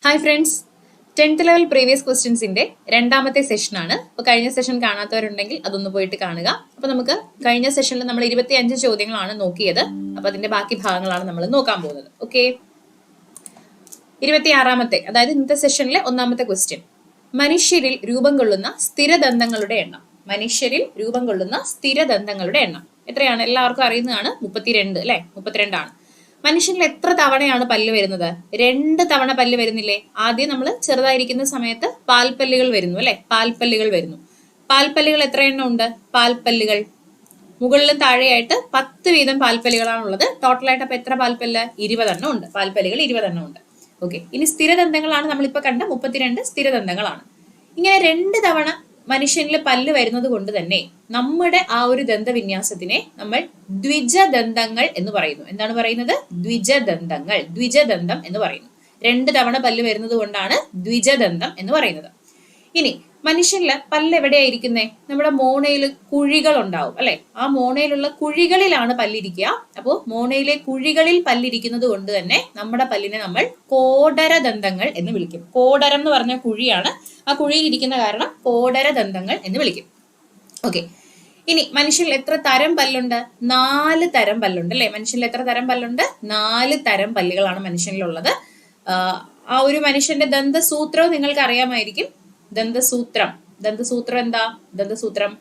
Hi friends, 10th level previous ക്വസ്റ്റ്യൻസിന്റെ രണ്ടാമത്തെ സെഷനാണ്. അപ്പോൾ കഴിഞ്ഞ സെഷൻ കാണാത്തവരുണ്ടെങ്കിൽ അതൊന്ന് പോയിട്ട് കാണുക. അപ്പോൾ നമുക്ക് കഴിഞ്ഞ സെഷനിൽ നമ്മൾ 25 ചോദ്യങ്ങളാണ് നോക്കിയത്. അപ്പോൾ അതിന്റെ ബാക്കി ഭാഗങ്ങളാണ് നമ്മൾ നോക്കാൻ പോകുന്നത്. ഓക്കെ, 26ാമത്തെ, അതായത് ഇന്നത്തെ സെഷനിലെ ഒന്നാമത്തെ ക്വസ്റ്റ്യൻ: മനുഷ്യരിൽ രൂപം കൊള്ളുന്ന സ്ഥിരദന്തങ്ങളുടെ എണ്ണം. മനുഷ്യരിൽ രൂപം കൊള്ളുന്ന സ്ഥിരദന്തങ്ങളുടെ എണ്ണം എത്രയാണ്? എല്ലാവർക്കും അറിയുന്നതാണ്, 32 അല്ലെ, 32 ആണ്. മനുഷ്യനിൽ എത്ര തവണയാണ് പല്ല് വരുന്നത്? 2 തവണ പല്ല് വരുന്നില്ലേ? ആദ്യം നമ്മൾ ചെറുതായിരിക്കുന്ന സമയത്ത് പാൽപ്പല്ലുകൾ വരുന്നു അല്ലെ, പാൽപ്പല്ലുകൾ വരുന്നു. പാൽപ്പല്ലുകൾ എത്ര എണ്ണം ഉണ്ട്? പാൽപ്പല്ലുകൾ മുകളിലും താഴെയായിട്ട് 10 വീതം പാൽപ്പല്ലുകളാണ് ഉള്ളത്. ടോട്ടലായിട്ട് അപ്പൊ എത്ര പാൽപ്പല്ല്? 20 എണ്ണം ഉണ്ട്. പാൽപ്പല്ലുകൾ 20 എണ്ണം ഉണ്ട്. ഓക്കെ, ഇനി സ്ഥിരദന്തങ്ങളാണ് നമ്മളിപ്പോ കണ്ട 32 സ്ഥിരദന്തങ്ങളാണ്. ഇങ്ങനെ 2 തവണ മനുഷ്യനിൽ പല്ല് വരുന്നത് കൊണ്ട് തന്നെ നമ്മുടെ ആ ഒരു ദന്തവിന്യാസത്തിനെ നമ്മൾ ദ്വിജദന്തങ്ങൾ എന്ന് പറയുന്നു. എന്താണ് പറയുന്നത്? ദ്വിജദന്തങ്ങൾ, ദ്വിജദന്തം എന്ന് പറയുന്നു. 2 തവണ പല്ല് വരുന്നത് കൊണ്ടാണ് ദ്വിജദന്തം എന്ന് പറയുന്നത്. ഇനി മനുഷ്യനില് പല്ല് എവിടെയായിരിക്കുന്നേ? നമ്മുടെ മോണയിൽ കുഴികൾ ഉണ്ടാവും അല്ലെ, ആ മോണയിലുള്ള കുഴികളിലാണ് പല്ലിരിക്കുക. അപ്പോൾ മോണയിലെ കുഴികളിൽ പല്ലിരിക്കുന്നത് കൊണ്ട് തന്നെ നമ്മുടെ പല്ലിനെ നമ്മൾ കോടരദന്തങ്ങൾ എന്ന് വിളിക്കും. കോടരം എന്ന് പറഞ്ഞ കുഴിയാണ്, ആ കുഴിയിൽ ഇരിക്കുന്ന കാരണം കോടരദന്തങ്ങൾ എന്ന് വിളിക്കും. ഓക്കെ, ഇനി മനുഷ്യനിൽ എത്ര തരം പല്ലുണ്ട്? 4 തരം പല്ലുണ്ട് അല്ലെ. മനുഷ്യനിൽ എത്ര തരം പല്ലുണ്ട്? 4 തരം പല്ലുകളാണ് മനുഷ്യനിലുള്ളത്. ആ ഒരു മനുഷ്യന്റെ ദന്തസൂത്രവും നിങ്ങൾക്ക് അറിയാമായിരിക്കും. ദന്തസൂത്രം എന്താ? ദന്തസൂത്രം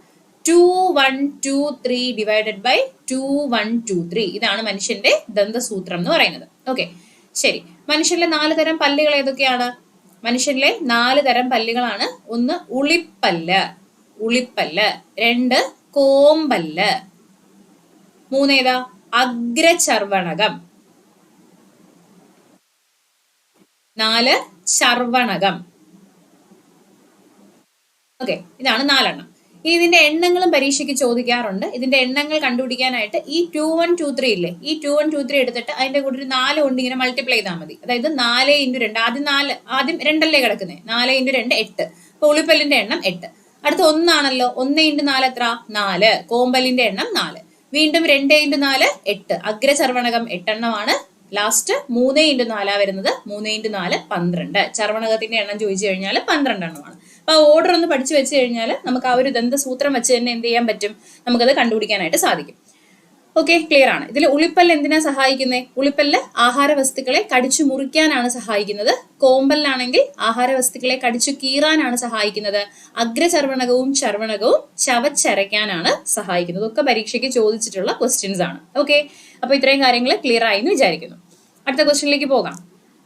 2 1 2 3 ഡിവൈഡഡ് ബൈ 2 1 2 3. ഇതാണ് മനുഷ്യന്റെ ദന്തസൂത്രം എന്ന് പറയുന്നത്. ഓക്കെ, ശരി. മനുഷ്യനിലെ 4 തരം പല്ലുകൾ ഏതൊക്കെയാണ്? മനുഷ്യനിലെ 4 തരം പല്ലുകളാണ്. ഒന്ന് ഉളിപ്പല്ല്, 2 കോമ്പല്ല്, 3 ഏതാ? അഗ്രചർവണകം, 4 ചർവണകം. ഓക്കെ, ഇതാണ് 4 എണ്ണം. ഇനി ഇതിന്റെ എണ്ണങ്ങളും പരീക്ഷയ്ക്ക് ചോദിക്കാറുണ്ട്. ഇതിന്റെ എണ്ണങ്ങൾ കണ്ടുപിടിക്കാനായിട്ട് ഈ 2 1 2 3 ഇല്ലേ, ഈ 2 1 2 3 എടുത്തിട്ട് അതിന്റെ കൂടെ ഒരു 4 കൊണ്ട് ഇങ്ങനെ മൾട്ടിപ്ലൈ ചെയ്താൽ മതി. അതായത് 4 × 2, ആദ്യം 2 അല്ലേ കിടക്കുന്നത്, 4 × 2 8. അപ്പൊ ഉളിപ്പല്ലിന്റെ എണ്ണം 8. അടുത്ത 1 ആണല്ലോ, 1 × 4 എത്ര? 4. കോമ്പല്ലിന്റെ എണ്ണം 4. വീണ്ടും 2 × 4 8. അഗ്രചർവണകം 8 എണ്ണമാണ്. ലാസ്റ്റ് 3 × 4 വരുന്നത്, 3 × 4 12. ചർവണകത്തിന്റെ എണ്ണം ചോദിച്ചു കഴിഞ്ഞാൽ 12 എണ്ണമാണ്. അപ്പൊ ആ ഓർഡർ ഒന്ന് പഠിച്ചു വെച്ച് കഴിഞ്ഞാൽ നമുക്ക് ആ ഒരു ദന്തസൂത്രം വെച്ച് തന്നെ എന്ത് ചെയ്യാൻ പറ്റും? നമുക്കത് കണ്ടുപിടിക്കാനായിട്ട് സാധിക്കും. ഓക്കെ, ക്ലിയർ ആണ്. ഇതിൽ ഉളിപ്പല്ല് എന്തിനാ സഹായിക്കുന്നത്? ഉളിപ്പല്ല് ആഹാര വസ്തുക്കളെ കടിച്ചു മുറിക്കാനാണ് സഹായിക്കുന്നത്. കോമ്പല്ലാണെങ്കിൽ ആഹാര വസ്തുക്കളെ കടിച്ചു കീറാനാണ് സഹായിക്കുന്നത്. അഗ്രചർവണകവും ചർവണകവും ചവച്ചരയ്ക്കാനാണ് സഹായിക്കുന്നത്. ഒക്കെ പരീക്ഷയ്ക്ക് ചോദിച്ചിട്ടുള്ള ക്വസ്റ്റ്യൻസ് ആണ്. ഓക്കെ, അപ്പൊ ഇത്രയും കാര്യങ്ങൾ ക്ലിയർ ആയി എന്ന് വിചാരിക്കുന്നു. അടുത്ത ക്വസ്റ്റ്യനിലേക്ക് പോകാം.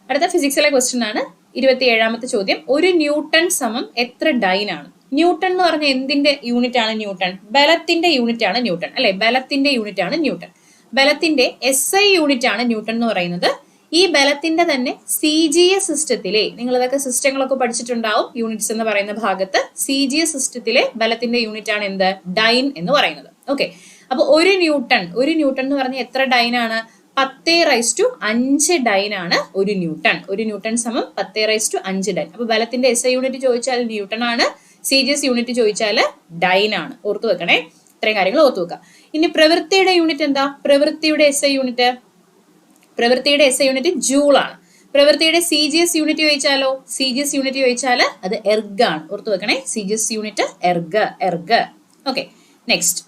അടുത്ത ഫിസിക്സിലെ ക്വസ്റ്റ്യൻ ആണ്. 27ാമത്തെ ചോദ്യം: ഒരു ന്യൂട്ടൺ സമം എത്ര ഡൈൻ ആണ്? ന്യൂട്ടൺ എന്ന് പറഞ്ഞ എന്തിന്റെ യൂണിറ്റ് ആണ്? ന്യൂട്ടൺ ബലത്തിന്റെ യൂണിറ്റ് ആണ് ന്യൂട്ടൺ അല്ലെ, ബലത്തിന്റെ യൂണിറ്റ് ആണ് ന്യൂട്ടൺ. ബലത്തിന്റെ SI യൂണിറ്റ് ആണ് ന്യൂട്ടൺ എന്ന് പറയുന്നത്. ഈ ബലത്തിന്റെ തന്നെ CGS സിസ്റ്റത്തിലെ, നിങ്ങൾ ഇതൊക്കെ സിസ്റ്റങ്ങളൊക്കെ പഠിച്ചിട്ടുണ്ടാവും യൂണിറ്റ്സ് എന്ന് പറയുന്ന ഭാഗത്ത്. CGS സിസ്റ്റത്തിലെ ബലത്തിന്റെ യൂണിറ്റ് ആണ് എന്ത്? ഡൈൻ എന്ന് പറയുന്നത്. ഓക്കെ, അപ്പൊ ഒരു ന്യൂട്ടൺ എന്ന് പറഞ്ഞ എത്ര ഡൈൻ ആണ്? 10⁵5 ഡൈൻ ആണ് ഒരു ന്യൂട്ടൺ. ഒരു ന്യൂട്ടൺ സമം 10⁵5 ഡൈൻ. അപ്പൊ ബലത്തിന്റെ SI യൂണിറ്റ് ചോദിച്ചാൽ ന്യൂട്ടൺ ആണ്, CGS യൂണിറ്റ് ചോദിച്ചാൽ ഡൈൻ ആണ്. ഓർത്തു വെക്കണേ, ഇത്രയും കാര്യങ്ങൾ ഓർത്തു വെക്കാം. ഇനി പ്രവൃത്തിയുടെ യൂണിറ്റ് എന്താ? പ്രവൃത്തിയുടെ SI യൂണിറ്റ് ജൂൾ ആണ്. പ്രവൃത്തിയുടെ CGS യൂണിറ്റ് ചോദിച്ചാലോ? CGS യൂണിറ്റ് ചോദിച്ചാൽ അത് എർഗ് ആണ്. ഓർത്തു വെക്കണേ, CGS unit erg. Okay, next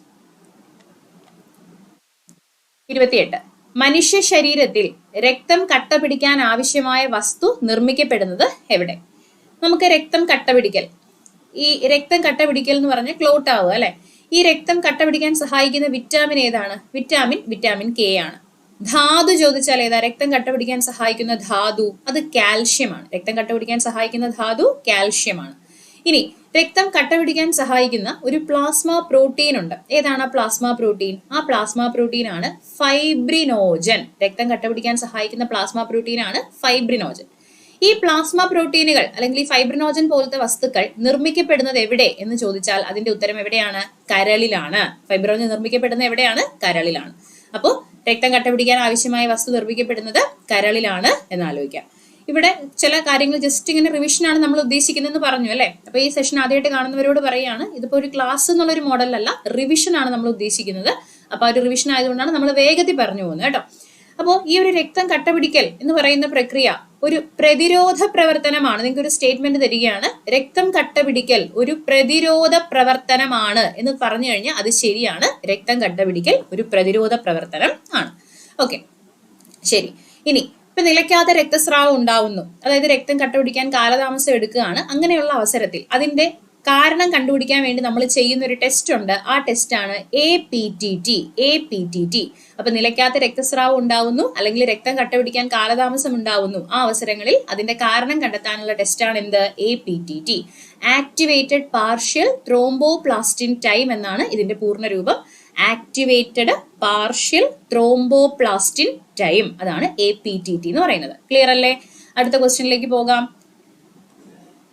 28. മനുഷ്യ ശരീരത്തിൽ രക്തം കട്ട പിടിക്കാൻ ആവശ്യമായ വസ്തു നിർമ്മിക്കപ്പെടുന്നത് എവിടെ? നമുക്ക് രക്തം കട്ട പിടിക്കൽ എന്ന് പറഞ്ഞാൽ ക്ലോട്ട് ആവുക അല്ലെ. ഈ രക്തം കട്ട പിടിക്കാൻ സഹായിക്കുന്ന വിറ്റാമിൻ ഏതാണ്? വിറ്റാമിൻ K ആണ്. ധാതു ചോദിച്ചാൽ ഏതാ? രക്തം കട്ട പിടിക്കാൻ സഹായിക്കുന്ന ധാതു, അത് കാൽഷ്യം ആണ്. രക്തം കട്ട പിടിക്കാൻ സഹായിക്കുന്ന ധാതു കാൽഷ്യം ആണ്. ഇനി രക്തം കട്ട പിടിക്കാൻ സഹായിക്കുന്ന ഒരു പ്ലാസ്മ പ്രോട്ടീൻ ഉണ്ട്. ഏതാണ് ആ പ്ലാസ്മ പ്രോട്ടീൻ? ആ പ്ലാസ്മ പ്രോട്ടീൻ ആണ് ഫൈബ്രിനോജൻ. രക്തം കട്ട പിടിക്കാൻ സഹായിക്കുന്ന പ്ലാസ്മ പ്രോട്ടീൻ ആണ് ഫൈബ്രിനോജൻ. ഈ പ്ലാസ്മ പ്രോട്ടീനുകൾ അല്ലെങ്കിൽ ഈ ഫൈബ്രിനോജൻ പോലത്തെ വസ്തുക്കൾ നിർമ്മിക്കപ്പെടുന്നത് എവിടെ എന്ന് ചോദിച്ചാൽ അതിന്റെ ഉത്തരം എവിടെയാണ്? കരളിലാണ്. ഫൈബ്രിനോജൻ നിർമ്മിക്കപ്പെടുന്നത് എവിടെയാണ്? കരളിലാണ്. അപ്പോൾ രക്തം കട്ട പിടിക്കാൻ ആവശ്യമായ വസ്തു നിർമ്മിക്കപ്പെടുന്നത് കരളിലാണ് എന്ന് ആലോചിക്കാം. ഇവിടെ ചില കാര്യങ്ങൾ ജസ്റ്റ് ഇങ്ങനെ റിവിഷൻ ആണ് നമ്മൾ ഉദ്ദേശിക്കുന്നതെന്ന് പറഞ്ഞു അല്ലെ. അപ്പൊ ഈ സെഷൻ ആദ്യമായിട്ട് കാണുന്നവരോട് പറയാണ്, ഇതിപ്പോ ഒരു ക്ലാസ് എന്നുള്ളൊരു മോഡലല്ല, റിവിഷൻ ആണ് നമ്മൾ ഉദ്ദേശിക്കുന്നത്. അപ്പൊ ആ ഒരു റിവിഷൻ ആയതുകൊണ്ടാണ് നമ്മൾ വേഗത്തിൽ പറഞ്ഞു പോകുന്നത് കേട്ടോ. അപ്പോൾ ഈ ഒരു രക്തം കട്ടപിടിക്കൽ എന്ന് പറയുന്ന പ്രക്രിയ ഒരു പ്രതിരോധ പ്രവർത്തനമാണ്. നിങ്ങൾക്ക് ഒരു സ്റ്റേറ്റ്മെന്റ് തരികയാണ്, രക്തം കട്ടപിടിക്കൽ ഒരു പ്രതിരോധ പ്രവർത്തനമാണ് എന്ന് പറഞ്ഞു കഴിഞ്ഞാൽ അത് ശരിയാണ്. രക്തം കട്ടപിടിക്കൽ ഒരു പ്രതിരോധ പ്രവർത്തനം ആണ്. ഓക്കെ, ശരി. ഇനി ഇപ്പൊ നിലയ്ക്കാത്ത രക്തസ്രാവം ഉണ്ടാവുന്നു, അതായത് രക്തം കട്ടപിടിക്കാൻ കാലതാമസം എടുക്കുകയാണ്. അങ്ങനെയുള്ള അവസരത്തിൽ അതിന്റെ കാരണം കണ്ടുപിടിക്കാൻ വേണ്ടി നമ്മൾ ചെയ്യുന്ന ഒരു ടെസ്റ്റ് ഉണ്ട്. ആ ടെസ്റ്റ് ആണ് APTT. അപ്പൊ നിലയ്ക്കാത്ത രക്തസ്രാവം ഉണ്ടാവുന്നു അല്ലെങ്കിൽ രക്തം കട്ടപിടിക്കാൻ കാലതാമസം ഉണ്ടാവുന്നു. ആ അവസരങ്ങളിൽ അതിന്റെ കാരണം കണ്ടെത്താനുള്ള ടെസ്റ്റാണ് എന്ത്? APTT, activated partial thromboplastin time എന്നാണ് ഇതിന്റെ പൂർണ്ണരൂപം. ആക്ടിവേറ്റഡ് പാർഷ്യൽ ത്രോംബോപ്ലാസ്റ്റിൻ ടൈം, അതാണ് APTT എന്ന് പറയുന്നത്. ക്ലിയർ അല്ലേ? അടുത്ത ക്വസ്റ്റ്യനിലേക്ക് പോകാം.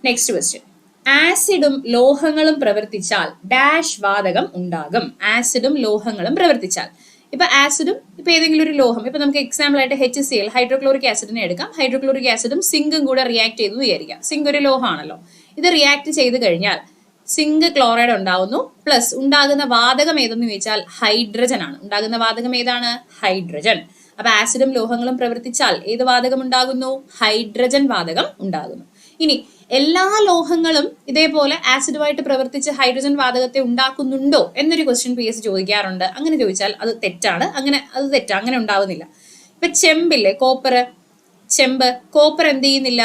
നെക്സ്റ്റ് ക്വസ്റ്റ്യൻ, ആസിഡും ലോഹങ്ങളും പ്രവർത്തിച്ചാൽ ഡാഷ് വാതകം ഉണ്ടാകും. ആസിഡും ലോഹങ്ങളും പ്രവർത്തിച്ചാൽ, ഇപ്പൊ ആസിഡും ഇപ്പൊ ഏതെങ്കിലും ഒരു ലോഹം, ഇപ്പൊ നമുക്ക് എക്സാമ്പിൾ ആയിട്ട് HCl ഹൈഡ്രോക്ലോറിക് ആസിഡിനെ എടുക്കാം. ഹൈഡ്രോക്ലോറിക് ആസിഡും സിങ്കും കൂടെ റിയാക്ട് ചെയ്തു വിചാരിക്കാം. സിങ്ക് ഒരു ലോഹമാണല്ലോ. ഇത് റിയാക്ട് ചെയ്ത് കഴിഞ്ഞാൽ സിങ്ക് ക്ലോറൈഡ് ഉണ്ടാവുന്നു. പ്ലസ് ഉണ്ടാകുന്ന വാതകം ഏതെന്ന് ചോദിച്ചാൽ ഹൈഡ്രജൻ ആണ്. ഉണ്ടാകുന്ന വാതകം ഏതാണ്? ഹൈഡ്രജൻ. അപ്പൊ ആസിഡും ലോഹങ്ങളും പ്രവർത്തിച്ചാൽ ഏത് വാതകം ഉണ്ടാകുന്നു? ഹൈഡ്രജൻ വാതകം ഉണ്ടാകുന്നു. ഇനി എല്ലാ ലോഹങ്ങളും ഇതേപോലെ ആസിഡുമായിട്ട് പ്രവർത്തിച്ച് ഹൈഡ്രജൻ വാതകത്തെ ഉണ്ടാക്കുന്നുണ്ടോ എന്നൊരു ക്വസ്റ്റ്യൻ PS ചോദിക്കാറുണ്ട്. അങ്ങനെ ചോദിച്ചാൽ അത് തെറ്റാണ്. അങ്ങനെ ഉണ്ടാവുന്നില്ല. ഇപ്പൊ ചെമ്പില്ലേ, കോപ്പർ എന്ത് ചെയ്യുന്നില്ല?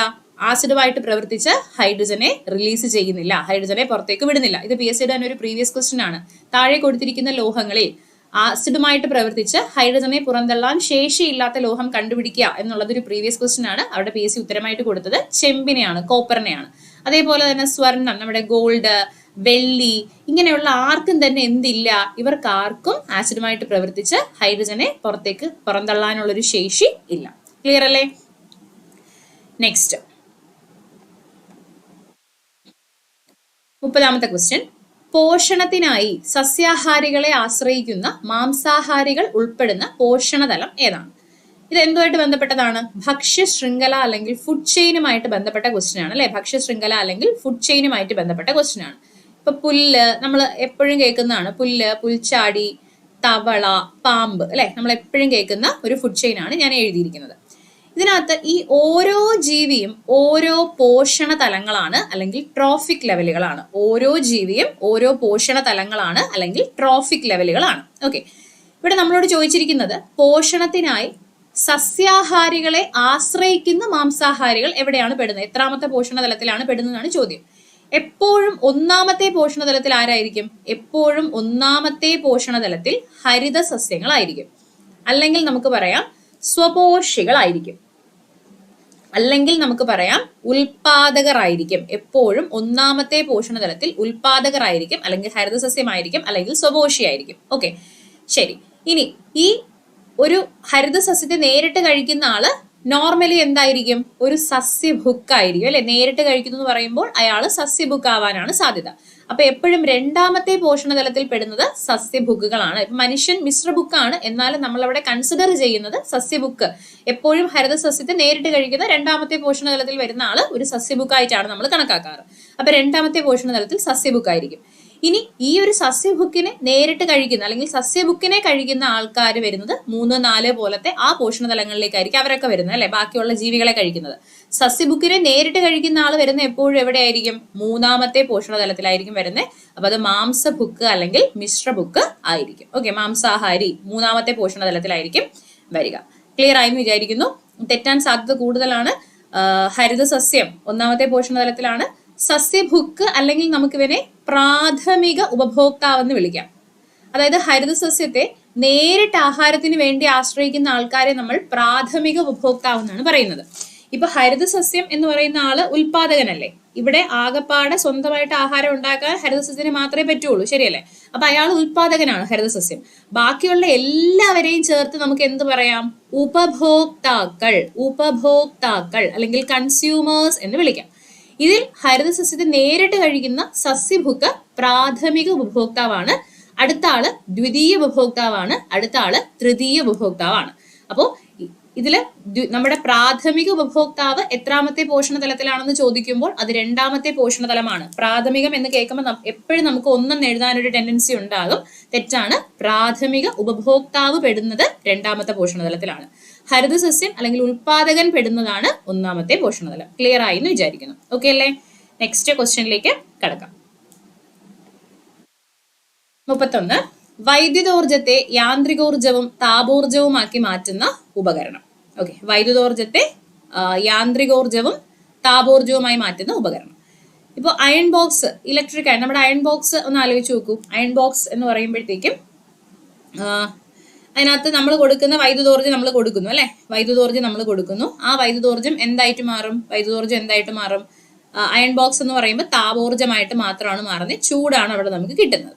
ആസിഡുമായിട്ട് പ്രവർത്തിച്ച് ഹൈഡ്രജനെ റിലീസ് ചെയ്യുന്നില്ല, ഹൈഡ്രജനെ പുറത്തേക്ക് വിടുന്നില്ല. ഇത് PSയുടെ തന്നെ ഒരു പ്രീവിയസ് ക്വസ്റ്റ്യൻ ആണ്. താഴെ കൊടുത്തിരിക്കുന്ന ലോഹങ്ങളിൽ ആസിഡുമായിട്ട് പ്രവർത്തിച്ച് ഹൈഡ്രജനെ പുറന്തള്ളാൻ ശേഷിയില്ലാത്ത ലോഹം കണ്ടുപിടിക്കുക എന്നുള്ളത് ഒരു പ്രീവിയസ് ക്വസ്റ്റ്യൻ ആണ്. അവിടെ PS ഉത്തരമായിട്ട് കൊടുത്തത് ചെമ്പിനെയാണ്, കോപ്പറിനെയാണ്. അതേപോലെ തന്നെ സ്വർണം, നമ്മുടെ ഗോൾഡ്, വെള്ളി, ഇങ്ങനെയുള്ള ആർക്കും തന്നെ എന്തില്ല? ഇവർക്ക് ആർക്കും ആസിഡുമായിട്ട് പ്രവർത്തിച്ച് ഹൈഡ്രജനെ പുറത്തേക്ക് പുറന്തള്ളാനുള്ളൊരു ശേഷി ഇല്ല. ക്ലിയർ അല്ലേ? നെക്സ്റ്റ് 30ാമത്തെ ക്വസ്റ്റ്യൻ, പോഷണത്തിനായി സസ്യാഹാരികളെ ആശ്രയിക്കുന്ന മാംസാഹാരികൾ ഉൾപ്പെടുന്ന പോഷണതലം ഏതാണ്? ഇത് എന്തുമായിട്ട് ബന്ധപ്പെട്ടതാണ്? ഭക്ഷ്യ ശൃംഖല അല്ലെങ്കിൽ ഫുഡ് ചെയിനുമായിട്ട് ബന്ധപ്പെട്ട ക്വസ്റ്റ്യൻ ആണ് അല്ലെ? ഭക്ഷ്യ ശൃംഖല അല്ലെങ്കിൽ ഫുഡ് ചെയിനുമായിട്ട് ബന്ധപ്പെട്ട ക്വസ്റ്റ്യൻ ആണ്. ഇപ്പൊ പുല്ല് നമ്മൾ എപ്പോഴും കേൾക്കുന്നതാണ്. പുല്ല്, പുൽച്ചാടി, തവള, പാമ്പ് അല്ലെ? നമ്മൾ എപ്പോഴും കേൾക്കുന്ന ഒരു ഫുഡ് ചെയിൻ ആണ് ഞാൻ എഴുതിയിരിക്കുന്നത്. ഇതിനകത്ത് ഈ ഓരോ ജീവിയും ഓരോ പോഷണ തലങ്ങളാണ് അല്ലെങ്കിൽ ട്രോഫിക് ലെവലുകളാണ്. ഓരോ ജീവിയും ഓരോ പോഷണ തലങ്ങളാണ് അല്ലെങ്കിൽ ട്രോഫിക് ലെവലുകളാണ്. ഓക്കെ, ഇവിടെ നമ്മളോട് ചോദിച്ചിരിക്കുന്നത് പോഷണത്തിനായി സസ്യാഹാരികളെ ആശ്രയിക്കുന്ന മാംസാഹാരികൾ എവിടെയാണ് പെടുന്നത്? എത്രാമത്തെ പോഷണ തലത്തിലാണ് പെടുന്നതാണ് ചോദ്യം. എപ്പോഴും ഒന്നാമത്തെ പോഷണ തലത്തിൽ ആരായിരിക്കും? എപ്പോഴും ഒന്നാമത്തെ പോഷണ തലത്തിൽ ഹരിത സസ്യങ്ങളായിരിക്കും. അല്ലെങ്കിൽ നമുക്ക് പറയാം സ്വപോഷികളായിരിക്കും. അല്ലെങ്കിൽ നമുക്ക് പറയാം ഉൽപാദകരായിരിക്കും. എപ്പോഴും ഒന്നാമത്തെ പോഷണതലത്തിൽ ഉൽപാദകരായിരിക്കും, അല്ലെങ്കിൽ ഹരിതസസ്യമായിരിക്കും, അല്ലെങ്കിൽ സ്വപോഷിയായിരിക്കും. ഓക്കെ, ശരി. ഇനി ഈ ഒരു ഹരിതസസ്യത്തെ നേരിട്ട് കഴിക്കുന്ന ആള് നോർമലി എന്തായിരിക്കും? ഒരു സസ്യഭുക്കായിരിക്കും അല്ലെ? നേരിട്ട് കഴിക്കുന്നു എന്ന് പറയുമ്പോൾ അയാൾ സസ്യഭുക്ക് ആവാനാണ് സാധ്യത. അപ്പൊ എപ്പോഴും രണ്ടാമത്തെ പോഷണതലത്തിൽ പെടുന്നത് സസ്യഭുക്കുകളാണ്. ഇപ്പൊ മനുഷ്യൻ മിശ്രഭുക്കാണ്, എന്നാലും നമ്മൾ അവിടെ കൺസിഡർ ചെയ്യുന്നത് സസ്യഭുക്ക്. എപ്പോഴും ഹരിതസസ്യത്തെ നേരിട്ട് കഴിക്കുന്ന രണ്ടാമത്തെ പോഷണതലത്തിൽ വരുന്ന ആള് ഒരു സസ്യഭുക്കായിട്ടാണ് നമ്മൾ കണക്കാക്കാറ്. അപ്പൊ രണ്ടാമത്തെ പോഷണതലത്തിൽ സസ്യഭുക്കായിരിക്കും. ഇനി ഈ ഒരു സസ്യഭുക്കിനെ നേരിട്ട് കഴിക്കുന്ന അല്ലെങ്കിൽ സസ്യഭുക്കിനെ കഴിക്കുന്ന ആൾക്കാർ വരുന്നത് 3, 4 പോലത്തെ ആ പോഷണതലങ്ങളിലേക്കായിരിക്കും അവരൊക്കെ വരുന്നത് അല്ലെ? ബാക്കിയുള്ള ജീവികളെ കഴിക്കുന്നത്. സസ്യഭുക്കിനെ നേരിട്ട് കഴിക്കുന്ന ആൾ വരുന്ന എപ്പോഴും എവിടെയായിരിക്കും? 3ാമത്തെ പോഷണതലത്തിലായിരിക്കും വരുന്നത്. അപ്പൊ അത് മാംസഭുക്ക് അല്ലെങ്കിൽ മിശ്രഭുക്ക് ആയിരിക്കും. ഓക്കെ, മാംസാഹാരി 3ാമത്തെ പോഷണതലത്തിലായിരിക്കും വരിക. ക്ലിയർ ആയെന്ന് വിചാരിക്കുന്നു. തെറ്റാൻ സാധ്യത കൂടുതലാണ്. ഹരിതസസ്യം 1ാമത്തെ പോഷണതലത്തിലാണ്. സസ്യഭുക്ക് അല്ലെങ്കിൽ നമുക്കിവനെ പ്രാഥമിക ഉപഭോക്താവെന്ന് വിളിക്കാം. അതായത് ഹരിതസസ്യത്തെ നേരിട്ട് ആഹാരത്തിന് വേണ്ടി ആശ്രയിക്കുന്ന ആൾക്കാരെ നമ്മൾ പ്രാഥമിക ഉപഭോക്താവ് എന്നാണ് പറയുന്നത്. ഇപ്പൊ ഹരിതസസ്യം എന്ന് പറയുന്ന ആള് ഉൽപാദകനല്ലേ? ഇവിടെ ആകപ്പാടെ സ്വന്തമായിട്ട് ആഹാരം ഉണ്ടാക്കാൻ ഹരിതസസ്യത്തിന് മാത്രമേ പറ്റുള്ളൂ, ശരിയല്ലേ? അപ്പൊ അയാൾ ഉൽപാദകനാണ് ഹരിതസസ്യം. ബാക്കിയുള്ള എല്ലാവരെയും ചേർത്ത് നമുക്ക് എന്ത് പറയാം? ഉപഭോക്താക്കൾ അല്ലെങ്കിൽ കൺസ്യൂമേഴ്സ് എന്ന് വിളിക്കാം. ഇതിൽ ഹരിതസസ്യത്തെ നേരിട്ട് കഴിക്കുന്ന സസ്യഭുക്ക് പ്രാഥമിക ഉപഭോക്താവാണ്. അടുത്ത ആള് ദ്വിതീയ ഉപഭോക്താവാണ്. അടുത്ത ആള് തൃതീയ ഉപഭോക്താവാണ്. അപ്പോ ഇതില് നമ്മുടെ പ്രാഥമിക ഉപഭോക്താവ് എത്രാമത്തെ പോഷണ തലത്തിലാണെന്ന് ചോദിക്കുമ്പോൾ അത് രണ്ടാമത്തെ പോഷണ തലമാണ്. പ്രാഥമികം എന്ന് കേൾക്കുമ്പോൾ എപ്പോഴും നമുക്ക് ഒന്നെന്ന് എഴുതാനൊരു ടെൻഡൻസി ഉണ്ടാകും. തെറ്റാണ്. പ്രാഥമിക ഉപഭോക്താവ് പെടുന്നത് രണ്ടാമത്തെ പോഷണ തലത്തിലാണ്. ഹരിതസസ്യം അല്ലെങ്കിൽ ഉൽപാദകൻ പെടുന്നതാണ് ഒന്നാമത്തെ പോഷണ തലം. ക്ലിയർ ആയി എന്ന് വിചാരിക്കുന്നു. ഓക്കെ അല്ലേ? നെക്സ്റ്റ് ക്വസ്റ്റ്യനിലേക്ക് കടക്കാം. 31. വൈദ്യുതോർജത്തെ യാന്ത്രികോർജവും താപോർജവുമാക്കി മാറ്റുന്ന ഉപകരണം. ഓക്കെ, വൈദ്യുതോർജത്തെ യാന്ത്രികോർജവും താപോർജവുമായി മാറ്റുന്ന ഉപകരണം. ഇപ്പോൾ അയൺ ബോക്സ്, ഇലക്ട്രിക് അയൺ, നമ്മുടെ അയൺ ബോക്സ് ഒന്ന് ആലോചിച്ച് നോക്കൂ. അയൺ ബോക്സ് എന്ന് പറയുമ്പോഴത്തേക്കും അതിനകത്ത് നമ്മൾ കൊടുക്കുന്ന വൈദ്യുതോർജ്ജം നമ്മൾ കൊടുക്കുന്നു അല്ലെ, വൈദ്യുതോർജ്ജം നമ്മൾ കൊടുക്കുന്നു. ആ വൈദ്യുതോർജ്ജം എന്തായിട്ട് മാറും? വൈദ്യുതോർജ്ജം എന്തായിട്ട് മാറും? അയൺ ബോക്സ് എന്ന് പറയുമ്പോൾ താപോർജ്ജമായിട്ട് മാത്രമാണ് മാറുന്നത്. ചൂടാണ് അവിടെ നമുക്ക് കിട്ടുന്നത്.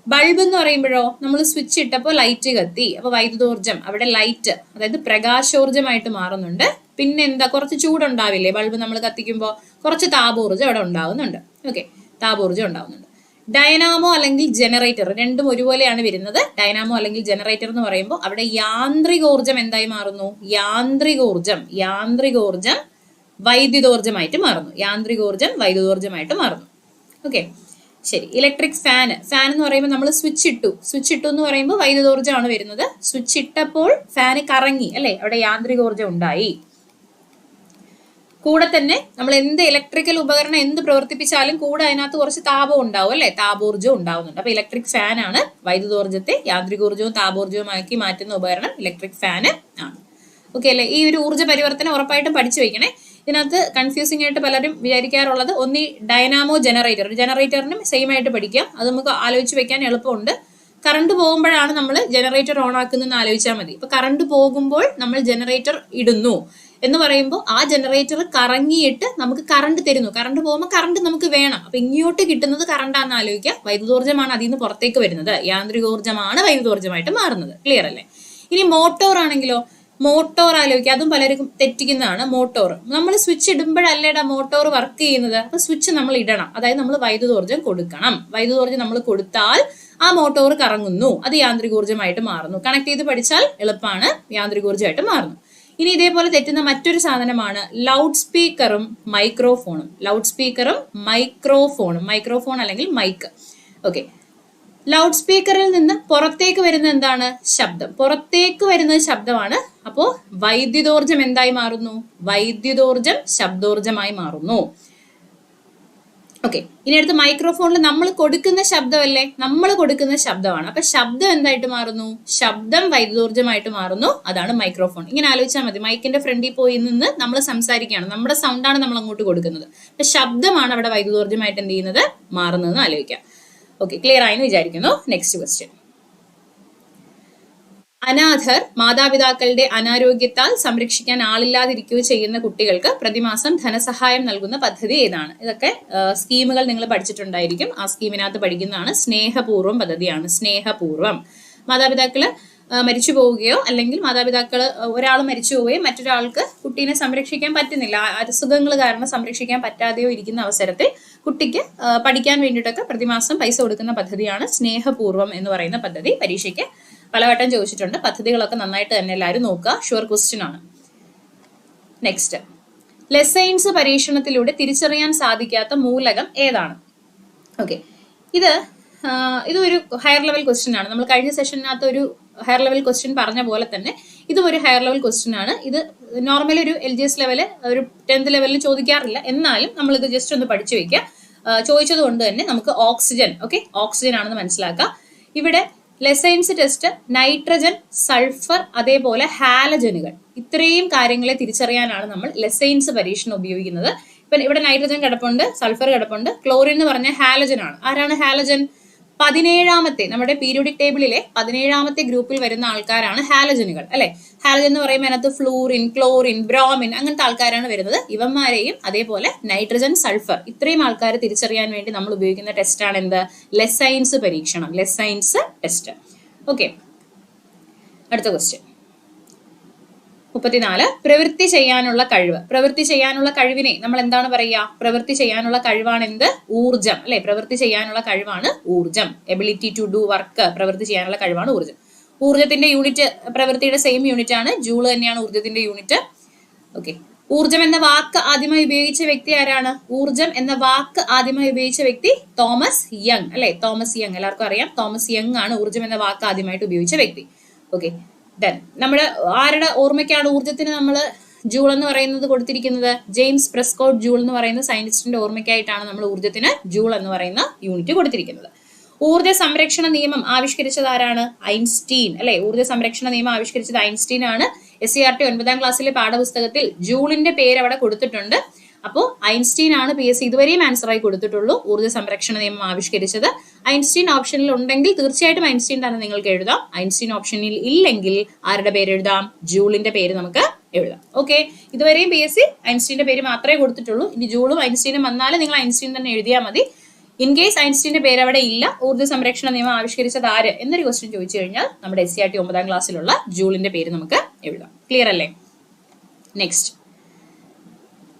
ബൾബ് എന്ന് പറയുമ്പോഴോ, നമ്മൾ സ്വിച്ച് ഇട്ടപ്പോൾ ലൈറ്റ് കത്തി, അപ്പൊ വൈദ്യുതോർജ്ജം അവിടെ ലൈറ്റ്, അതായത് പ്രകാശോർജ്ജമായിട്ട് മാറുന്നുണ്ട്. പിന്നെ എന്താ, കുറച്ച് ചൂടുണ്ടാവില്ലേ ബൾബ് നമ്മൾ കത്തിക്കുമ്പോൾ, കുറച്ച് താപോർജ്ജം അവിടെ ഉണ്ടാവുന്നുണ്ട്. ഓക്കെ, താപോർജ്ജം ഉണ്ടാവുന്നുണ്ട്. ഡൈനാമോ അല്ലെങ്കിൽ ജനറേറ്റർ രണ്ടും ഒരുപോലെയാണ് വരുന്നത്. ഡൈനാമോ അല്ലെങ്കിൽ ജനറേറ്റർ എന്ന് പറയുമ്പോൾ അവിടെ യാന്ത്രികോർജ്ജം എന്തായി മാറുന്നു? യാന്ത്രികോർജ്ജം വൈദ്യുതോർജ്ജമായിട്ട് മാറുന്നു. യാന്ത്രികോർജ്ജം വൈദ്യുതോർജ്ജമായിട്ട് മാറുന്നു. ഓക്കെ, ശരി. ഇലക്ട്രിക് ഫാൻ എന്ന് പറയുമ്പോൾ നമ്മൾ സ്വിച്ച് ഇട്ടു എന്ന് പറയുമ്പോൾ വൈദ്യുതോർജ്ജമാണ് വരുന്നത്. സ്വിച്ച് ഇട്ടപ്പോൾ ഫാന് കറങ്ങി അല്ലെ, അവിടെ യാന്ത്രികോർജ്ജം ഉണ്ടായി. കൂടെ തന്നെ നമ്മൾ എന്ത് ഇലക്ട്രിക്കൽ ഉപകരണം എന്ത് പ്രവർത്തിപ്പിച്ചാലും കൂടെ അതിനകത്ത് കുറച്ച് താപം ഉണ്ടാവും അല്ലെ, താപോർജ്ജം ഉണ്ടാവുന്നുണ്ട്. അപ്പൊ ഇലക്ട്രിക് ഫാൻ ആണ് വൈദ്യുതോർജ്ജത്തെ യാന്ത്രികോർജ്ജവും താപോർജ്ജവുമാക്കി മാറ്റുന്ന ഉപകരണം ഇലക്ട്രിക് ഫാൻ ആണ്. ഓക്കെ അല്ലെ? ഈ ഒരു ഊർജ്ജ പരിവർത്തനം ഉറപ്പായിട്ടും പഠിച്ചു വെക്കണേ. ഇതിനകത്ത് കൺഫ്യൂസിംഗ് ആയിട്ട് പലരും വിചാരിക്കാറുള്ളത് ഒന്നി ഡൈനാമോ ജനറേറ്റർ, ജനറേറ്ററിനും സെയിം ആയിട്ട് പഠിക്കാം. അത് നമുക്ക് ആലോചിച്ച് വെക്കാൻ എളുപ്പമുണ്ട്. കറണ്ട് പോകുമ്പോഴാണ് നമ്മൾ ജനറേറ്റർ ഓൺ ആക്കുന്നതെന്ന് ആലോചിച്ചാൽ മതി. ഇപ്പൊ കറണ്ട് പോകുമ്പോൾ നമ്മൾ ജനറേറ്റർ ഇടുന്നു എന്ന് പറയുമ്പോൾ ആ ജനറേറ്റർ കറങ്ങിയിട്ട് നമുക്ക് കറണ്ട് തരുന്നു. കറണ്ട് പോകുമ്പോൾ കറണ്ട് നമുക്ക് വേണം. അപ്പൊ ഇങ്ങോട്ട് കിട്ടുന്നത് കറണ്ടാന്ന് ആലോചിക്കാം. വൈദ്യുതോർജ്ജമാണ് അതിൽ നിന്ന് പുറത്തേക്ക് വരുന്നത്. യാന്ത്രികോർജ്ജമാണ് വൈദ്യുതോർജ്ജമായിട്ട് മാറുന്നത്. ക്ലിയർ അല്ലേ? ഇനി മോട്ടോർ ആണെങ്കിലോ, മോട്ടോർ ആലോചിക്കുക. അതും പലർക്കും തെറ്റിക്കുന്നതാണ്. മോട്ടോർ നമ്മൾ സ്വിച്ച് ഇടുമ്പോഴല്ലേടാ മോട്ടോർ വർക്ക് ചെയ്യുന്നത്. അപ്പൊ സ്വിച്ച് നമ്മൾ ഇടണം, അതായത് നമ്മൾ വൈദ്യുതോർജ്ജം കൊടുക്കണം. വൈദ്യുതോർജ്ജം നമ്മൾ കൊടുത്താൽ ആ മോട്ടോർ കറങ്ങുന്നു, അത് യാന്ത്രികോർജ്ജമായിട്ട് മാറുന്നു. കണക്ട് ചെയ്ത് പഠിച്ചാൽ എളുപ്പമാണ്, യാന്ത്രികോർജ്ജമായിട്ട് മാറുന്നു. ഇനി ഇതേപോലെ തെറ്റുന്ന മറ്റൊരു സാധനമാണ് ലൗഡ് സ്പീക്കറും മൈക്രോഫോണും. മൈക്രോഫോൺ അല്ലെങ്കിൽ മൈക്ക്. ഓക്കെ, ലൗഡ് സ്പീക്കറിൽ നിന്ന് പുറത്തേക്ക് വരുന്ന എന്താണ്? ശബ്ദം. പുറത്തേക്ക് വരുന്നത് ശബ്ദമാണ്. അപ്പോ വൈദ്യുതോർജ്ജം എന്തായി മാറുന്നു? വൈദ്യുതോർജ്ജം ശബ്ദോർജ്ജമായി മാറുന്നു. ഓക്കെ, ഇനി അടുത്ത് മൈക്രോഫോണിൽ നമ്മൾ കൊടുക്കുന്ന ശബ്ദമല്ലേ, നമ്മൾ കൊടുക്കുന്ന ശബ്ദമാണ്. അപ്പൊ ശബ്ദം എന്തായിട്ട് മാറുന്നു? ശബ്ദം വൈദ്യുതോർജ്ജമായിട്ട് മാറുന്നു. അതാണ് മൈക്രോഫോൺ. ഇങ്ങനെ ആലോചിച്ചാൽ മതി. മൈക്കിന്റെ ഫ്രണ്ടിൽ പോയി നിന്ന് നമ്മൾ സംസാരിക്കുകയാണ്, നമ്മുടെ സൗണ്ടാണ് നമ്മൾ അങ്ങോട്ട് കൊടുക്കുന്നത്. അപ്പൊ ശബ്ദമാണ് അവിടെ വൈദ്യുതോർജ്ജമായിട്ട് എന്ത് ചെയ്യുന്നത്? മാറുന്നതെന്ന് ആലോചിക്കാം. ഓക്കെ, ക്ലിയർ ആയെന്ന് വിചാരിക്കുന്നു. Next question. അനാഥർ മാതാപിതാക്കളുടെ അനാരോഗ്യത്താൽ സംരക്ഷിക്കാൻ ആളില്ലാതിരിക്കുകയോ ചെയ്യുന്ന കുട്ടികൾക്ക് പ്രതിമാസം ധനസഹായം നൽകുന്ന പദ്ധതി ഏതാണ്? ഇതൊക്കെ സ്കീമുകൾ നിങ്ങൾ പഠിച്ചിട്ടുണ്ടായിരിക്കും. ആ സ്കീമിനകത്ത് പഠിക്കുന്നതാണ്. സ്നേഹപൂർവ്വം പദ്ധതിയാണ്. സ്നേഹപൂർവ്വം മാതാപിതാക്കള് മരിച്ചു പോവുകയോ അല്ലെങ്കിൽ മാതാപിതാക്കൾ ഒരാൾ മരിച്ചു പോവുകയും മറ്റൊരാൾക്ക് കുട്ടീനെ സംരക്ഷിക്കാൻ പറ്റുന്നില്ല, അസുഖങ്ങൾ കാരണം സംരക്ഷിക്കാൻ പറ്റാതെയോ ഇരിക്കുന്ന അവസരത്തിൽ കുട്ടിക്ക് പഠിക്കാൻ വേണ്ടിയിട്ടൊക്കെ പ്രതിമാസം പൈസ കൊടുക്കുന്ന പദ്ധതിയാണ് സ്നേഹപൂർവ്വം എന്ന് പറയുന്ന പദ്ധതി. പരീക്ഷയ്ക്ക് പലവട്ടം ചോദിച്ചിട്ടുണ്ട്. പദ്ധതികളൊക്കെ നന്നായിട്ട് തന്നെ എല്ലാവരും നോക്കുക. ഷുവർ ക്വസ്റ്റ്യൻ ആണ്. നെക്സ്റ്റ്, ലെസൈൻസ് പരീക്ഷണത്തിലൂടെ തിരിച്ചറിയാൻ സാധിക്കാത്ത മൂലകം ഏതാണ്? ഓക്കെ, ഇതൊരു ഹയർ ലെവൽ ക്വസ്റ്റ്യൻ ആണ്. നമ്മൾ കഴിഞ്ഞ സെഷനകത്ത് ഒരു ഹയർ ലെവൽ ക്വസ്റ്റ്യൻ പറഞ്ഞ പോലെ തന്നെ ഇതും ഒരു ഹയർ ലെവൽ ക്വസ്റ്റ്യൻ ആണ്. ഇത് നോർമലി ഒരു LGS ലെവല്, ഒരു 10th ലെവലിൽ ചോദിക്കാറില്ല. എന്നാലും നമ്മളിത് ജസ്റ്റ് ഒന്ന് പഠിച്ചു വെക്കുക. ചോദിച്ചത് കൊണ്ട് തന്നെ നമുക്ക് ഓക്സിജൻ, ഓക്സിജൻ ആണെന്ന് മനസ്സിലാക്കാം. ഇവിടെ ലെസൈൻസ് ടെസ്റ്റ് നൈട്രജൻ, സൾഫർ, അതേപോലെ ഹാലജനുകൾ, ഇത്രയും കാര്യങ്ങളെ തിരിച്ചറിയാനാണ് നമ്മൾ ലെസൈൻസ് പരീക്ഷണം ഉപയോഗിക്കുന്നത്. ഇപ്പൊ ഇവിടെ നൈട്രജൻ കിടപ്പുണ്ട്, സൾഫർ കിടപ്പുണ്ട്, ക്ലോറിൻ എന്ന് പറഞ്ഞ ഹാലജൻ ആണ്. ആരാണ് ഹാലജൻ? 17ാമത്തെ നമ്മുടെ പീരിയോഡിക് ടേബിളിലെ 17ാമത്തെ ഗ്രൂപ്പിൽ വരുന്ന ആൾക്കാരാണ് ഹാലജനുകൾ അല്ലെ. ഹാലജൻ എന്ന് പറയുമ്പോൾ അതിനകത്ത് ഫ്ലൂറിൻ, ക്ലോറിൻ, ബ്രോമിൻ അങ്ങനത്തെ ആൾക്കാരാണ് വരുന്നത്. ഇവന്മാരെയും അതേപോലെ നൈട്രജൻ, സൾഫർ, ഇത്രയും ആൾക്കാരെ തിരിച്ചറിയാൻ വേണ്ടി നമ്മൾ ഉപയോഗിക്കുന്ന ടെസ്റ്റാണ് എന്ത്? ലെസൈൻസ് പരീക്ഷണം, ലെസൈൻസ് ടെസ്റ്റ്. ഓക്കെ, അടുത്ത ക്വസ്റ്റ്യൻ 34. പ്രവൃത്തി ചെയ്യാനുള്ള കഴിവ്. പ്രവൃത്തി ചെയ്യാനുള്ള കഴിവിനെ നമ്മൾ എന്താണ് പറയുക? പ്രവൃത്തി ചെയ്യാനുള്ള കഴിവാണ് എന്ത്? ഊർജം അല്ലെ. പ്രവൃത്തി ചെയ്യാനുള്ള കഴിവാണ് ഊർജം. എബിലിറ്റി ടു ഡു വർക്ക്, പ്രവൃത്തി ചെയ്യാനുള്ള കഴിവാണ് ഊർജം. ഊർജ്ജത്തിന്റെ യൂണിറ്റ് പ്രവൃത്തിയുടെ സെയിം യൂണിറ്റ് ആണ്, ജൂള് തന്നെയാണ് ഊർജ്ജത്തിന്റെ യൂണിറ്റ്. ഓക്കെ, ഊർജ്ജം എന്ന വാക്ക് ആദ്യമായി ഉപയോഗിച്ച വ്യക്തി ആരാണ്? ഊർജ്ജം എന്ന വാക്ക് ആദ്യമായി ഉപയോഗിച്ച വ്യക്തി തോമസ് യങ് അല്ലെ? തോമസ് യങ് എല്ലാവർക്കും അറിയാം, തോമസ് യങ് ആണ് ഊർജ്ജം എന്ന വാക്ക് ആദ്യമായിട്ട് ഉപയോഗിച്ച വ്യക്തി. Okay, done. നമ്മുടെ ആരുടെ ഓർമ്മയ്ക്കാണ് ഊർജ്ജത്തിന് നമ്മൾ ജൂൾ എന്ന് പറയുന്നത് കൊടുത്തിരിക്കുന്നത്? ജെയിംസ് പ്രെസ്കോട്ട് ജൂൾ എന്ന് പറയുന്ന സയന്റിസ്റ്റിന്റെ ഓർമ്മയ്ക്കായിട്ടാണ് നമ്മൾ ഊർജ്ജത്തിന് ജൂൾ എന്ന് പറയുന്ന യൂണിറ്റ് കൊടുത്തിരിക്കുന്നത്. ഊർജ്ജ സംരക്ഷണ നിയമം ആവിഷ്കരിച്ചത് ആരാണ്? ഐൻസ്റ്റീൻ അല്ലെ? ഊർജ്ജ സംരക്ഷണ നിയമം ആവിഷ്കരിച്ചത് ഐൻസ്റ്റീൻ ആണ്. SCERT 9ാം ക്ലാസ്സിലെ പാഠപുസ്തകത്തിൽ ജൂളിന്റെ പേര് അവിടെ കൊടുത്തിട്ടുണ്ട്. അപ്പോൾ ഐൻസ്റ്റീൻ ആണ് PSC ഇതുവരെയും ആൻസർ ആയി കൊടുത്തിട്ടുള്ളൂ ഊർജ്ജ സംരക്ഷണ നിയമം ആവിഷ്കരിച്ചത്. ഐൻസ്റ്റീൻ ഓപ്ഷനിൽ ഉണ്ടെങ്കിൽ തീർച്ചയായിട്ടും ഐൻസ്റ്റീൻ തന്നെ നിങ്ങൾക്ക് എഴുതാം. ഐൻസ്റ്റീൻ ഓപ്ഷനിൽ ഇല്ലെങ്കിൽ ആരുടെ പേര് എഴുതാം? ജൂളിന്റെ പേര് നമുക്ക് എഴുതാം. ഓക്കെ, ഇതുവരെയും PSC ഐൻസ്റ്റീന്റെ പേര് മാത്രമേ കൊടുത്തിട്ടുള്ളൂ. ഇനി ജൂളും ഐൻസ്റ്റീനും വന്നാലും നിങ്ങൾ ഐൻസ്റ്റീൻ തന്നെ എഴുതിയാൽ മതി. ഇൻ കേസ് ഐൻസ്റ്റീന്റെ പേര് അവിടെ ഇല്ല, ഊർജ്ജ സംരക്ഷണ നിയമം ആവിഷ്കരിച്ചത് ആര് എന്നൊരു ക്വസ്റ്റ്യൻ ചോദിച്ചു കഴിഞ്ഞാൽ നമ്മുടെ SCERT 9ാം ക്ലാസ്സിലുള്ള ജൂളിന്റെ പേര് നമുക്ക് എഴുതാം. ക്ലിയർ അല്ലേ? നെക്സ്റ്റ്,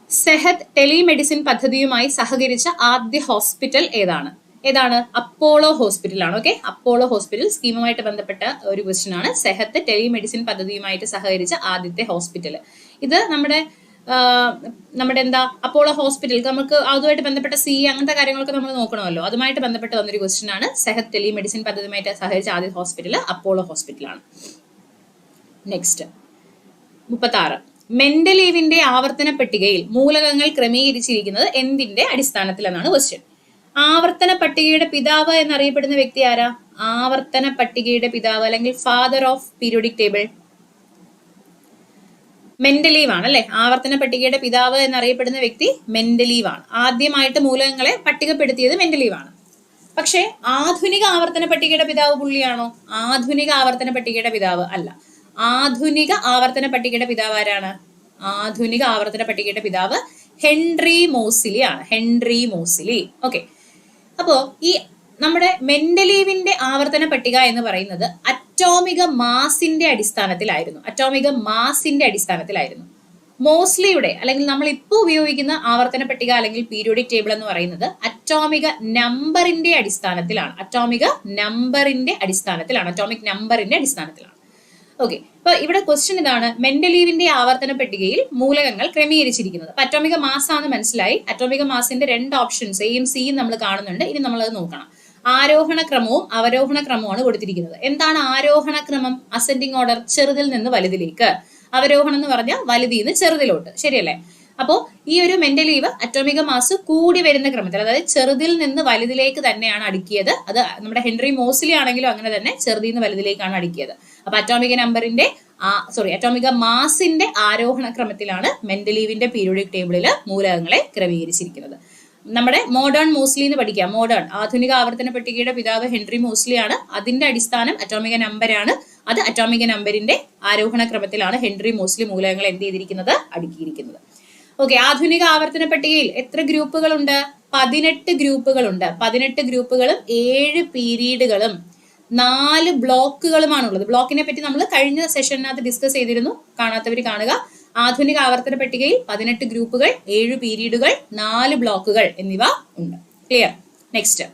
സെഹത് ടെലിമെഡിസിൻ പദ്ധതിയുമായി സഹകരിച്ച ആദ്യ ഹോസ്പിറ്റൽ ഏതാണ്? അപ്പോളോ ഹോസ്പിറ്റൽ ആണ്. ഓക്കെ, അപ്പോളോ ഹോസ്പിറ്റൽ സ്കീമുമായിട്ട് ബന്ധപ്പെട്ട ഒരു ക്വസ്റ്റ്യൻ ആണ്. സെഹത്ത് ടെലിമെഡിസിൻ പദ്ധതിയുമായിട്ട് സഹകരിച്ച ആദ്യത്തെ ഹോസ്പിറ്റൽ ഇത് നമ്മുടെ എന്താ അപ്പോളോ ഹോസ്പിറ്റൽ. നമുക്ക് അതുമായിട്ട് ബന്ധപ്പെട്ട അങ്ങനത്തെ കാര്യങ്ങളൊക്കെ നമ്മൾ നോക്കണമല്ലോ, അതുമായിട്ട് ബന്ധപ്പെട്ട് വന്നൊരു ക്വസ്റ്റ്യൻ ആണ്. സെഹത്ത് ടെലിമെഡിസിൻ പദ്ധതിയുമായിട്ട് സഹകരിച്ച ആദ്യ ഹോസ്പിറ്റൽ അപ്പോളോ ഹോസ്പിറ്റലാണ്. നെക്സ്റ്റ് 36, മെൻഡലീവിന്റെ ആവർത്തന പട്ടികയിൽ മൂലകങ്ങൾ ക്രമീകരിച്ചിരിക്കുന്നത് എന്തിന്റെ അടിസ്ഥാനത്തിൽ എന്നാണ് ക്വസ്റ്റ്യൻ. ആവർത്തന പട്ടികയുടെ പിതാവ് എന്നറിയപ്പെടുന്ന വ്യക്തി ആരാ? ആവർത്തന പട്ടികയുടെ പിതാവ് അല്ലെങ്കിൽ father of periodic table Mendeleev ആണ് അല്ലെ? ആവർത്തന പട്ടികയുടെ പിതാവ് എന്നറിയപ്പെടുന്ന വ്യക്തി മെൻഡലീവ് ആണ്. ആദ്യമായിട്ട് മൂലകങ്ങളെ പട്ടികപ്പെടുത്തിയത് മെൻഡലീവ് ആണ്. പക്ഷെ ആധുനിക ആവർത്തന പട്ടികയുടെ പിതാവ് പുള്ളിയാണോ? ആധുനിക ആവർത്തന പട്ടികയുടെ പിതാവ് അല്ല. ആധുനിക ആവർത്തന പട്ടികയുടെ പിതാവ് ആരാണ്? ആധുനിക ആവർത്തന പട്ടികയുടെ പിതാവ് ഹെൻറി മോസിലി ആണ്. ഹെൻറി മോസിലി. ഓക്കെ, അപ്പോ ഈ നമ്മുടെ മെൻഡലീവിന്റെ ആവർത്തന പട്ടിക എന്ന് പറയുന്നത് അറ്റോമിക മാസിന്റെ അടിസ്ഥാനത്തിലായിരുന്നു. അറ്റോമിക മാസിന്റെ അടിസ്ഥാനത്തിലായിരുന്നു. മോസ്ലിയുടെ അല്ലെങ്കിൽ നമ്മൾ ഇപ്പോൾ ഉപയോഗിക്കുന്ന ആവർത്തന പട്ടിക അല്ലെങ്കിൽ പീരിയോഡിക് ടേബിൾ എന്ന് പറയുന്നത് അറ്റോമിക നമ്പറിന്റെ അടിസ്ഥാനത്തിലാണ്. അറ്റോമിക് നമ്പറിന്റെ അടിസ്ഥാനത്തിലാണ്. ഓക്കെ, അപ്പൊ ഇവിടെ ക്വസ്റ്റ്യൻ ഇതാണ്, മെൻഡലീവിന്റെ ആവർത്തന പട്ടികയിൽ മൂലകങ്ങൾ ക്രമീകരിച്ചിരിക്കുന്നത്. അപ്പൊ അറ്റോമിക മാസ് ആണ് മനസ്സിലായി. അറ്റോമിക മാസിന്റെ 2 ഓപ്ഷൻസ് എയും സിയും നമ്മൾ കാണുന്നുണ്ട്. ഇനി നമ്മളത് നോക്കണം. ആരോഹണ ക്രമവും അവരോഹണ ക്രമവുമാണ് കൊടുത്തിരിക്കുന്നത്. എന്താണ് ആരോഹണ ക്രമം? അസെൻഡിങ് ഓർഡർ, ചെറുതിൽ നിന്ന് വലുതിലേക്ക്. അവരോഹണം എന്ന് പറഞ്ഞാൽ വലുതിൽ നിന്ന് ചെറുതിലോട്ട്. ശരിയല്ലേ? അപ്പോ ഈ ഒരു മെൻഡലീവ് അറ്റോമിക മാസ് കൂടി വരുന്ന ക്രമത്തിൽ, അതായത് ചെറുതിൽ നിന്ന് വലുതിലേക്ക് തന്നെയാണ് അടുക്കിയത്. അത് നമ്മുടെ ഹെൻറി മോസിലി ആണെങ്കിലും അങ്ങനെ തന്നെ ചെറുതിൽ നിന്ന് വലുതിലേക്കാണ് അടുക്കിയത്. അപ്പൊ അറ്റോമിക മാസിന്റെ ആരോഹണ ക്രമത്തിലാണ് മെൻഡലീവിന്റെ പീരിയോഡിക് ടേബിളിൽ മൂലകങ്ങളെ ക്രമീകരിച്ചിരിക്കുന്നത്. നമ്മുടെ മോഡേൺ മോസ്ലി എന്ന് പഠിക്കാം. ആധുനിക ആവർത്തന പട്ടികയുടെ പിതാവ് ഹെൻറി മോസ്ലി ആണ്. അതിന്റെ അടിസ്ഥാനം അറ്റോമിക നമ്പറാണ്. അത് അറ്റോമിക നമ്പറിന്റെ ആരോഹണ ക്രമത്തിലാണ് ഹെൻറി മോസ്ലി മൂലകങ്ങൾ എന്ത് ചെയ്തിരിക്കുന്നത്? അടുക്കിയിരിക്കുന്നത്. ഓക്കെ, ആധുനിക ആവർത്തന പട്ടികയിൽ എത്ര ഗ്രൂപ്പുകളുണ്ട്? 18 ഗ്രൂപ്പുകളുണ്ട്. 18 ഗ്രൂപ്പുകളും 7 പീരീഡുകളും 4 ബ്ലോക്കുകളുമാണുള്ളത്. ബ്ലോക്കിനെ പറ്റി നമ്മൾ കഴിഞ്ഞ സെഷനകത്ത് ഡിസ്കസ് ചെയ്തിരുന്നു. കാണാത്തവർ കാണുക. ആധുനിക ആവർത്തന പട്ടികയിൽ 18 ഗ്രൂപ്പുകൾ, 7 പീരീഡുകൾ, 4 ബ്ലോക്കുകൾ എന്നിവ ഉണ്ട്. ക്ലിയർ? നെക്സ്റ്റ്,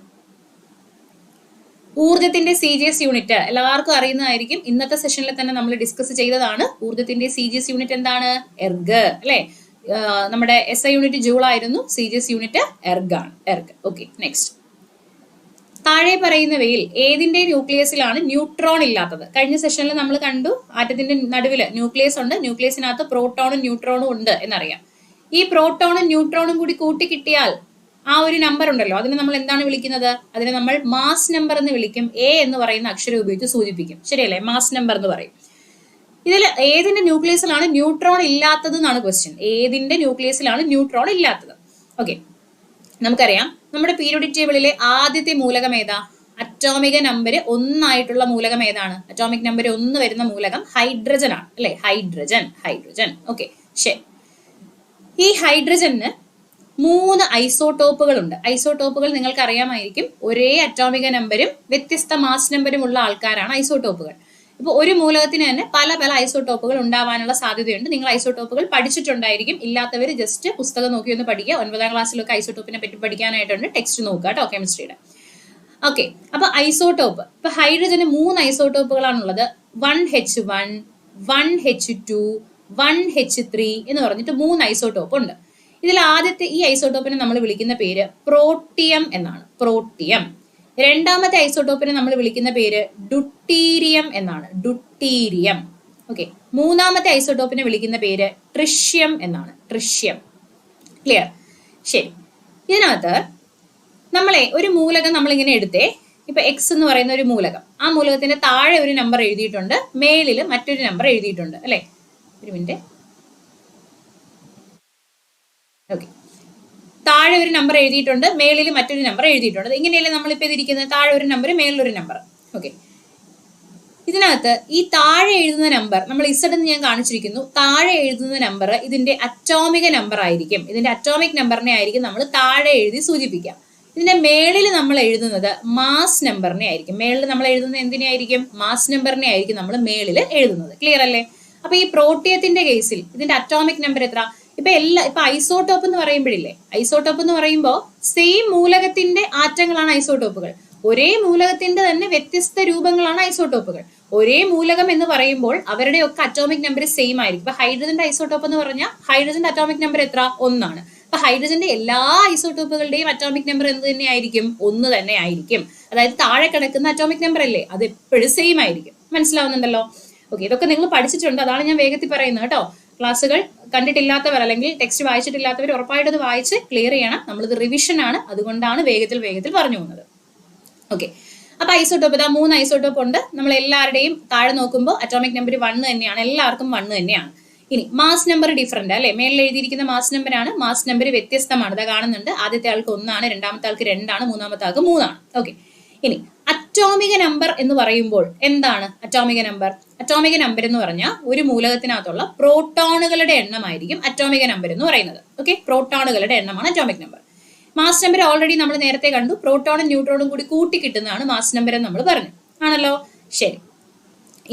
ഊർജത്തിന്റെ CGS യൂണിറ്റ് എല്ലാവർക്കും അറിയുന്നതായിരിക്കും. ഇന്നത്തെ സെഷനിൽ തന്നെ നമ്മൾ ഡിസ്കസ് ചെയ്തതാണ്. ഊർജത്തിന്റെ CGS യൂണിറ്റ് എന്താണ്? എർഗ് അല്ലെ? നമ്മുടെ SI യൂണിറ്റ് ജൂൾ ആയിരുന്നു. CGS യൂണിറ്റ് എർഗ് ആണ്. എർഗ്. ഓക്കെ, നെക്സ്റ്റ്, താഴെ പറയുന്നവയിൽ ഏതിന്റെ ന്യൂക്ലിയസിലാണ് ന്യൂട്രോൺ ഇല്ലാത്തത്? കഴിഞ്ഞ സെഷനിൽ നമ്മൾ കണ്ടു ആറ്റത്തിന്റെ നടുവിൽ ന്യൂക്ലിയസ് ഉണ്ട്. ന്യൂക്ലിയസിനകത്ത് പ്രോട്ടോണും ന്യൂട്രോണും ഉണ്ട് എന്നറിയാം. ഈ പ്രോട്ടോണും ന്യൂട്രോണും കൂടി കൂട്ടി കിട്ടിയാൽ ആ ഒരു നമ്പർ ഉണ്ടല്ലോ, അതിനെ നമ്മൾ എന്താണ് വിളിക്കുന്നത്? അതിനെ നമ്മൾ മാസ് നമ്പർ എന്ന് വിളിക്കും. A എന്ന് പറയുന്ന അക്ഷരം ഉപയോഗിച്ച് സൂചിപ്പിക്കും. ശരിയല്ലേ? മാസ് നമ്പർ എന്ന് പറയും. ഇതിൽ ഏതിന്റെ ന്യൂക്ലിയസിലാണ് ന്യൂട്രോൺ ഇല്ലാത്തത് എന്നാണ് ക്വസ്റ്റ്യൻ. ഏതിന്റെ ന്യൂക്ലിയസിലാണ് ന്യൂട്രോൺ ഇല്ലാത്തത്? ഓക്കെ, നമുക്കറിയാം നമ്മുടെ പീരിയോഡിക് ടേബിളിലെ ആദ്യത്തെ മൂലകം ഏതാ? അറ്റോമിക നമ്പർ 1 ആയിട്ടുള്ള മൂലകം ഏതാണ്? അറ്റോമിക് നമ്പർ 1 വരുന്ന മൂലകം ഹൈഡ്രജൻ ആണ് അല്ലെ? ഹൈഡ്രജൻ. ഓക്കെ, ശരി. ഈ ഹൈഡ്രജന് 3 ഐസോടോപ്പുകൾ ഉണ്ട്. ഐസോടോപ്പുകൾ നിങ്ങൾക്ക് അറിയാമായിരിക്കും. ഒരേ അറ്റോമിക നമ്പരും വ്യത്യസ്ത മാസ് നമ്പരും ഉള്ള ആൾക്കാരാണ് ഐസോടോപ്പുകൾ. ഇപ്പൊ ഒരു മൂലകത്തിന് തന്നെ പല ഐസോടോപ്പുകൾ ഉണ്ടാവാനുള്ള സാധ്യതയുണ്ട്. നിങ്ങൾ ഐസോടോപ്പുകൾ പഠിച്ചിട്ടുണ്ടായിരിക്കും. ഇല്ലാത്തവർ ജസ്റ്റ് പുസ്തകം നോക്കി ഒന്ന് പഠിക്കുക. 9ാം ക്ലാസ്സിലൊക്കെ ഐസോടോപ്പിനെ പറ്റി പഠിക്കാനായിട്ടുണ്ട്. ടെക്സ്റ്റ് നോക്കുക കേട്ടോ, കെമിസ്ട്രിയുടെ. ഓക്കെ, അപ്പൊ ഐസോടോപ്പ്, ഇപ്പൊ ഹൈഡ്രജന് 3 ഐസോടോപ്പുകളാണുള്ളത്. 1H1, 1H2, 1H3 എന്ന് പറഞ്ഞിട്ട് 3 ഐസോടോപ്പ് ഉണ്ട്. ഇതിൽ ആദ്യത്തെ ഈ ഐസോടോപ്പിനെ നമ്മൾ വിളിക്കുന്ന പേര് പ്രോട്ടിയം എന്നാണ്, പ്രോട്ടിയം. രണ്ടാമത്തെ ഐസോടോപ്പിനെ നമ്മൾ വിളിക്കുന്ന പേര് ഡ്യൂട്ടീരിയം എന്നാണ്, ഡ്യൂട്ടീരിയം. ഓക്കെ, മൂന്നാമത്തെ ഐസോടോപ്പിനെ വിളിക്കുന്ന പേര് ട്രിഷ്യം എന്നാണ്, ട്രിഷ്യം. ക്ലിയർ? ശരി. ഇതിനകത്ത് നമ്മളെ ഒരു മൂലകം നമ്മളിങ്ങനെ എടുത്തേ, ഇപ്പൊ എക്സ് എന്ന് പറയുന്ന ഒരു മൂലകം, ആ മൂലകത്തിന്റെ താഴെ ഒരു നമ്പർ എഴുതിയിട്ടുണ്ട്, മേളിൽ മറ്റൊരു നമ്പർ എഴുതിയിട്ടുണ്ട് അല്ലെ. ഒരു മിനിറ്റ്. ഓക്കെ, താഴെ ഒരു നമ്പർ എഴുതിയിട്ടുണ്ട്, മേളിൽ മറ്റൊരു നമ്പർ എഴുതിയിട്ടുണ്ട്. ഇങ്ങനെയല്ലേ നമ്മളിപ്പോ ഇതിരിക്കുന്നത്, താഴെ ഒരു നമ്പർ മേളിലൊരു നമ്പർ. ഓക്കെ, ഇതിനകത്ത് ഈ താഴെ എഴുതുന്ന നമ്പർ നമ്മൾ ഇസഡ് എന്ന് ഞാൻ കാണിച്ചിരിക്കുന്നു. താഴെ എഴുതുന്ന നമ്പർ ഇതിന്റെ അറ്റോമിക നമ്പർ ആയിരിക്കും, ഇതിന്റെ അറ്റോമിക് നമ്പറിനെ ആയിരിക്കും നമ്മൾ താഴെ എഴുതി സൂചിപ്പിക്കുക. ഇതിന്റെ മേളിൽ നമ്മൾ എഴുതുന്നത് മാസ് നമ്പറിനെ ആയിരിക്കും. മേളിൽ നമ്മൾ എഴുതുന്നത് എന്തിനെ ആയിരിക്കും? മാസ് നമ്പറിനെ ആയിരിക്കും നമ്മൾ മേളിൽ എഴുതുന്നത്. ക്ലിയർ അല്ലേ? അപ്പൊ ഈ പ്രോട്ടിയത്തിന്റെ കേസിൽ ഇതിന്റെ അറ്റോമിക് നമ്പർ എത്ര? ഇപ്പൊ ഐസോടോപ്പ് എന്ന് പറയുമ്പോഴില്ലേ, ഐസോടോപ്പ് എന്ന് പറയുമ്പോൾ സെയിം മൂലകത്തിന്റെ ആറ്റങ്ങളാണ് ഐസോടോപ്പുകൾ. ഒരേ മൂലകത്തിന്റെ തന്നെ വ്യത്യസ്ത രൂപങ്ങളാണ് ഐസോടോപ്പുകൾ. ഒരേ മൂലകം എന്ന് പറയുമ്പോൾ അവരുടെ ഒക്കെ അറ്റോമിക് നമ്പർ സെയിം ആയിരിക്കും. ഇപ്പൊ ഹൈഡ്രജന്റെ ഐസോടോപ്പ് എന്ന് പറഞ്ഞാൽ ഹൈഡ്രജന്റെ അറ്റോമിക് നമ്പർ എത്ര? 1 ആണ്. അപ്പൊ ഹൈഡ്രജന്റെ എല്ലാ ഐസോടോപ്പുകളുടെയും അറ്റോമിക് നമ്പർ എന്ത് തന്നെ ആയിരിക്കും? 1 തന്നെ ആയിരിക്കും. അതായത് താഴെ കിടക്കുന്ന അറ്റോമിക് നമ്പർ അല്ലേ, അത് എപ്പോഴും സെയിം ആയിരിക്കും. മനസ്സിലാവുന്നുണ്ടല്ലോ? ഓക്കെ, ഇതൊക്കെ നിങ്ങൾ പഠിച്ചിട്ടുണ്ട്, അതാണ് ഞാൻ വേഗത്തിൽ പറയുന്നത് കേട്ടോ. ക്ലാസ്സുകൾ കണ്ടിട്ടില്ലാത്തവർ അല്ലെങ്കിൽ ടെക്സ്റ്റ് വായിച്ചിട്ടില്ലാത്തവർ ഉറപ്പായിട്ട് അത് വായിച്ച് ക്ലിയർ ചെയ്യണം. നമ്മളിത് റിവിഷൻ ആണ്, അതുകൊണ്ടാണ് വേഗത്തിൽ പറഞ്ഞു പോകുന്നത്. ഓക്കെ, അപ്പൊ ഐസോടോപ്പ് ഇതാ 3 ഐസോടോപ്പ് ഉണ്ട്. നമ്മൾ എല്ലാവരുടെയും താഴെ നോക്കുമ്പോൾ അറ്റോമിക് നമ്പർ 1 തന്നെയാണ്, എല്ലാവർക്കും 1 തന്നെയാണ്. ഇനി മാസ് നമ്പർ ഡിഫറെന്റ് അല്ലെ, മേളിൽ എഴുതിയിരിക്കുന്ന മാസ് നമ്പർ ആണ്, മാസ് നമ്പർ വ്യത്യസ്തമാണ്. ഇതാ കാണുന്നുണ്ട്, ആദ്യത്തെ ആൾക്ക് 1 ആണ്, രണ്ടാമത്തെ ആൾക്ക് 2 ആണ്, മൂന്നാമത്തെ ആൾക്ക് 3 ആണ്. ഓക്കെ, ഇനി അറ്റോമിക നമ്പർ എന്ന് പറയുമ്പോൾ എന്താണ് അറ്റോമിക നമ്പർ? അറ്റോമിക നമ്പർ എന്ന് പറഞ്ഞാൽ ഒരു മൂലകത്തിനകത്തുള്ള പ്രോട്ടോണുകളുടെ എണ്ണമായിരിക്കും അറ്റോമിക നമ്പർ എന്ന് പറയുന്നത്. ഓക്കെ, പ്രോട്ടോണുകളുടെ എണ്ണമാണ് atomic number. Mass number already നമ്മൾ നേരത്തെ കണ്ടു, പ്രോട്ടോണും ന്യൂട്രോണും കൂടി കൂട്ടി കിട്ടുന്നതാണ് മാസ് നമ്പർ എന്ന് നമ്മൾ പറഞ്ഞു ആണല്ലോ. ശരി,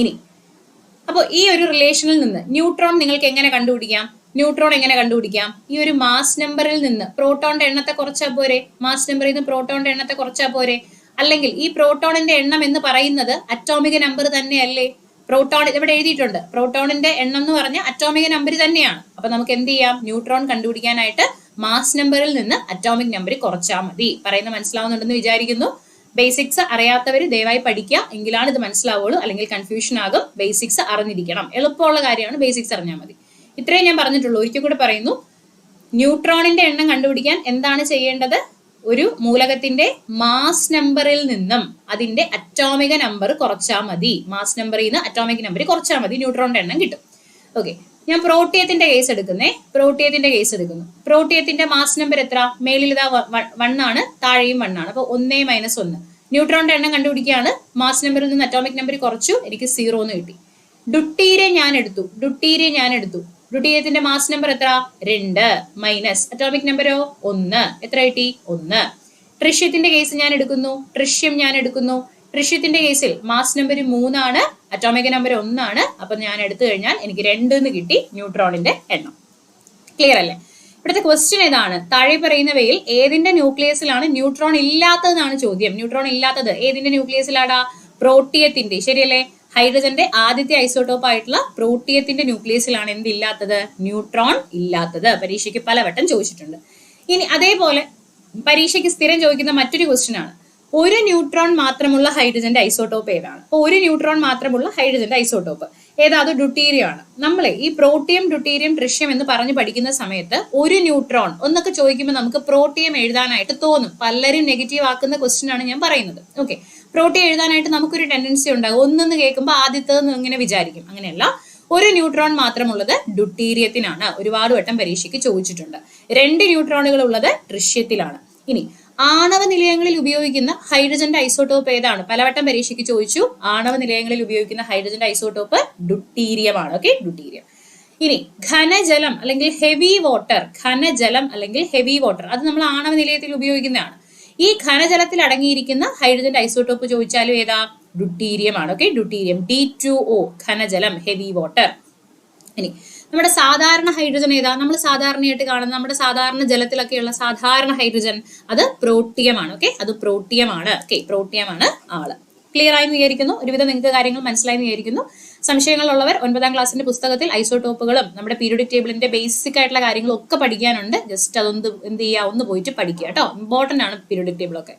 ഇനി അപ്പോൾ ഈ ഒരു റിലേഷനിൽ നിന്ന് ന്യൂട്രോൺ നിങ്ങൾക്ക് എങ്ങനെ കണ്ടുപിടിക്കാം? ന്യൂട്രോൺ എങ്ങനെ കണ്ടുപിടിക്കാം? ഈ ഒരു മാസ് നമ്പറിൽ നിന്ന് പ്രോട്ടോണിന്റെ എണ്ണത്തെ കുറച്ചാൽ പോരെ? മാസ് നമ്പറിൽ നിന്ന് പ്രോട്ടോണിന്റെ എണ്ണത്തെ കുറച്ചാൽ പോരെ? അല്ലെങ്കിൽ ഈ പ്രോട്ടോണിന്റെ എണ്ണം എന്ന് പറയുന്നത് അറ്റോമിക നമ്പർ തന്നെയല്ലേ? പ്രോട്ടോൺ ഇവിടെ എഴുതിയിട്ടുണ്ട്, പ്രോട്ടോണിന്റെ എണ്ണം എന്ന് പറഞ്ഞാൽ അറ്റോമിക നമ്പർ തന്നെയാണ്. അപ്പൊ നമുക്ക് എന്ത് ചെയ്യാം? ന്യൂട്രോൺ കണ്ടുപിടിക്കാനായിട്ട് മാസ് നമ്പറിൽ നിന്ന് അറ്റോമിക് നമ്പർ കുറച്ചാൽ മതി. പറയുന്നത് മനസ്സിലാവുന്നുണ്ടെന്ന് വിചാരിക്കുന്നു. ബേസിക്സ് അറിയാത്തവർ ദയവായി പഠിക്കുക, എങ്കിലാണ് ഇത് മനസ്സിലാവുള്ളൂ, അല്ലെങ്കിൽ കൺഫ്യൂഷൻ ആകും. ബേസിക്സ് അറിഞ്ഞിരിക്കണം, എളുപ്പമുള്ള കാര്യമാണ്, ബേസിക്സ് അറിഞ്ഞാൽ മതി. ഇത്രയും ഞാൻ പറഞ്ഞിട്ടുള്ളൂ. ഒരിക്കൽ കൂടെ പറയുന്നു, ന്യൂട്രോണിന്റെ എണ്ണം കണ്ടുപിടിക്കാൻ എന്താണ് ചെയ്യേണ്ടത്? ഒരു മൂലകത്തിന്റെ മാസ് നമ്പറിൽ നിന്നും അതിന്റെ അറ്റോമിക നമ്പർ കുറച്ചാൽ മതി. മാസ് നമ്പറിൽ നിന്ന് അറ്റോമിക് നമ്പർ കുറച്ചാൽ മതി, ന്യൂട്രോണിന്റെ എണ്ണം കിട്ടും. ഓക്കെ, ഞാൻ പ്രോട്ടിയത്തിന്റെ കേസ് എടുക്കുന്നേ. പ്രോട്ടിയത്തിന്റെ കേസ് എടുക്കുന്നു. പ്രോട്ടിയത്തിന്റെ മാസ് നമ്പർ എത്ര? മേളിൽ ഇതാ 1 ആണ്, താഴെയും 1 ആണ്. അപ്പൊ 1 - 1. ന്യൂട്രോണിന്റെ എണ്ണം കണ്ടുപിടിക്കുകയാണ്. മാസ് നമ്പറിൽ നിന്ന് അറ്റോമിക് നമ്പർ കുറച്ചു, എനിക്ക് 0 എന്ന് കിട്ടി. ഡ്യൂട്ടീരിയം ഞാൻ എടുത്തു. ഡ്യൂട്ടീരിയത്തിന്റെ മാസ് നമ്പർ എത്ര? 2 മൈനസ് അറ്റോമിക് നമ്പരോ 1. എത്ര കിട്ടി? 1. ട്രിഷ്യത്തിന്റെ കേസ് ഞാൻ എടുക്കുന്നു. ട്രിഷ്യത്തിന്റെ കേസിൽ മാസ് നമ്പർ 3 ആണ്, അറ്റോമിക് നമ്പർ 1 ആണ്. അപ്പൊ ഞാൻ എടുത്തു കഴിഞ്ഞാൽ എനിക്ക് 2 എന്ന് കിട്ടി ന്യൂട്രോണിന്റെ എണ്ണം. ക്ലിയർ അല്ലേ? ഇവിടുത്തെ ക്വസ്റ്റ്യൻ ഏതാണ്? താഴെ പറയുന്നവയിൽ ഏതിന്റെ ന്യൂക്ലിയസിലാണ് ന്യൂട്രോൺ ഇല്ലാത്തതെന്നാണ് ചോദ്യം. ന്യൂട്രോൺ ഇല്ലാത്തത് ഏതിന്റെ ന്യൂക്ലിയസിലാടാ? പ്രോട്ടിയത്തിന്റെ. ശരിയല്ലേ? ഹൈഡ്രജന്റെ ആദ്യത്തെ ഐസോടോപ്പ് ആയിട്ടുള്ള പ്രോട്ടിയത്തിന്റെ ന്യൂക്ലിയസിലാണ് എന്തില്ലാത്തത്? ന്യൂട്രോൺ ഇല്ലാത്തത്. പരീക്ഷയ്ക്ക് പലവട്ടം ചോദിച്ചിട്ടുണ്ട്. ഇനി അതേപോലെ പരീക്ഷയ്ക്ക് സ്ഥിരം ചോദിക്കുന്ന മറ്റൊരു ക്വസ്റ്റ്യൻ ആണ്, ഒരു ന്യൂട്രോൺ മാത്രമുള്ള ഹൈഡ്രജന്റെ ഐസോടോപ്പ് ഏതാണ്? അപ്പോൾ ഒരു ന്യൂട്രോൺ മാത്രമുള്ള ഹൈഡ്രജന്റെ ഐസോടോപ്പ് ഏതാ? അത് ഡ്യൂട്ടീരിയം ആണ്. നമ്മളെ ഈ പ്രോട്ടിയം, ഡ്യൂട്ടീരിയം, ട്രിഷ്യം എന്ന് പറഞ്ഞ് പഠിക്കുന്ന സമയത്ത് ഒരു ന്യൂട്രോൺ ഒന്നൊക്കെ ചോദിക്കുമ്പോൾ നമുക്ക് പ്രോട്ടിയം എഴുതാനായിട്ട് തോന്നും. പലരും നെഗറ്റീവ് ആക്കുന്ന ക്വസ്റ്റ്യൻ ആണ് ഞാൻ പറയുന്നത്. ഓക്കെ, പ്രോട്ടിയം എഴുതാനായിട്ട് നമുക്കൊരു ടെൻഡൻസി ഉണ്ടാകും. ഒന്നെന്ന് കേൾക്കുമ്പോൾ ആദ്യത്തേന്ന് ഇങ്ങനെ വിചാരിക്കും. അങ്ങനെയല്ല, ഒരു ന്യൂട്രോൺ മാത്രമുള്ളത് ഡ്യൂട്ടീരിയത്തിനാണ്. ഒരുപാട് വട്ടം പരീക്ഷയ്ക്ക് ചോദിച്ചിട്ടുണ്ട്. 2 ന്യൂട്രോണുകൾ ഉള്ളത് ട്രിഷ്യത്തിലാണ്. ഇനി ആണവ നിലയങ്ങളിൽ ഉപയോഗിക്കുന്ന ഹൈഡ്രജന്റെ ഐസോടോപ്പ് ഏതാണ്? പലവട്ടം പരീക്ഷയ്ക്ക് ചോദിച്ചു. ആണവ നിലയങ്ങളിൽ ഉപയോഗിക്കുന്ന ഹൈഡ്രജന്റെ ഐസോടോപ്പ് ഡ്യൂട്ടീരിയമാണ്. Okay, deuterium. ഇനി ഘനജലം അല്ലെങ്കിൽ ഹെവി വാട്ടർ, അത് നമ്മൾ ആണവ നിലയത്തിൽ ഉപയോഗിക്കുന്നതാണ്. ഈ ഘനജലത്തിൽ അടങ്ങിയിരിക്കുന്ന ഹൈഡ്രജന്റെ ഐസോടോപ്പ് ചോദിച്ചാലും ഏതാ? ഡ്യൂട്ടീരിയം ആണ്. Okay, deuterium. D2O ഘനജലം, ഹെവി വാട്ടർ. ഇനി നമ്മുടെ സാധാരണ ഹൈഡ്രജൻ ഏതാ? നമ്മൾ സാധാരണയായിട്ട് കാണുന്ന നമ്മുടെ സാധാരണ ജലത്തിലൊക്കെയുള്ള സാധാരണ ഹൈഡ്രജൻ അത് പ്രോട്ടിയമാണ്. ഓക്കെ, അത് പ്രോട്ടിയമാണ്. ഓക്കെ, പ്രോട്ടിയമാണ് ആള്. ക്ലിയർ ആയി വിചാരിക്കുന്നു. ഒരുവിധം നിങ്ങൾക്ക് കാര്യങ്ങൾ മനസ്സിലായി വിചാരിക്കുന്നു. സംശയങ്ങളുള്ളവർ 9ാം ക്ലാസ്സിന്റെ പുസ്തകത്തിൽ ഐസോടോപ്പുകളും നമ്മുടെ പീരിയോഡിക് ടേബിളിന്റെ ബേസിക് ആയിട്ടുള്ള കാര്യങ്ങളും ഒക്കെ പഠിക്കാനുണ്ട്. ജസ്റ്റ് അതൊന്ന് എന്ത് ചെയ്യുക, ഒന്ന് പോയിട്ട് പഠിക്കുക കേട്ടോ. ഇമ്പോർട്ടന്റ് ആണ് പീരിയോഡിക് ടേബിൾ ഒക്കെ.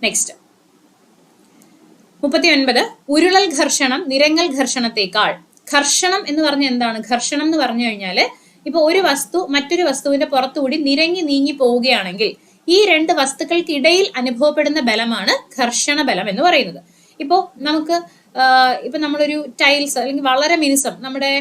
നെക്സ്റ്റ് 39. ഉരുളൽ ഘർഷണം നിരങ്ങൽ ഘർഷണത്തെക്കാൾ. ഘർഷണം എന്ന് പറഞ്ഞാൽ എന്താണ്? ഘർഷണം എന്ന് പറഞ്ഞു കഴിഞ്ഞാല് ഇപ്പൊ ഒരു വസ്തു മറ്റൊരു വസ്തുവിന്റെ പുറത്തുകൂടി നിരങ്ങി നീങ്ങി പോവുകയാണെങ്കിൽ ഈ രണ്ട് വസ്തുക്കൾക്കിടയിൽ അനുഭവപ്പെടുന്ന ബലമാണ് ഘർഷണ ബലം എന്ന് പറയുന്നത്. ഇപ്പോ നമുക്ക് ഇപ്പൊ നമ്മളൊരു ടൈൽസ് അല്ലെങ്കിൽ വളരെ മിനുസം നമ്മുടെ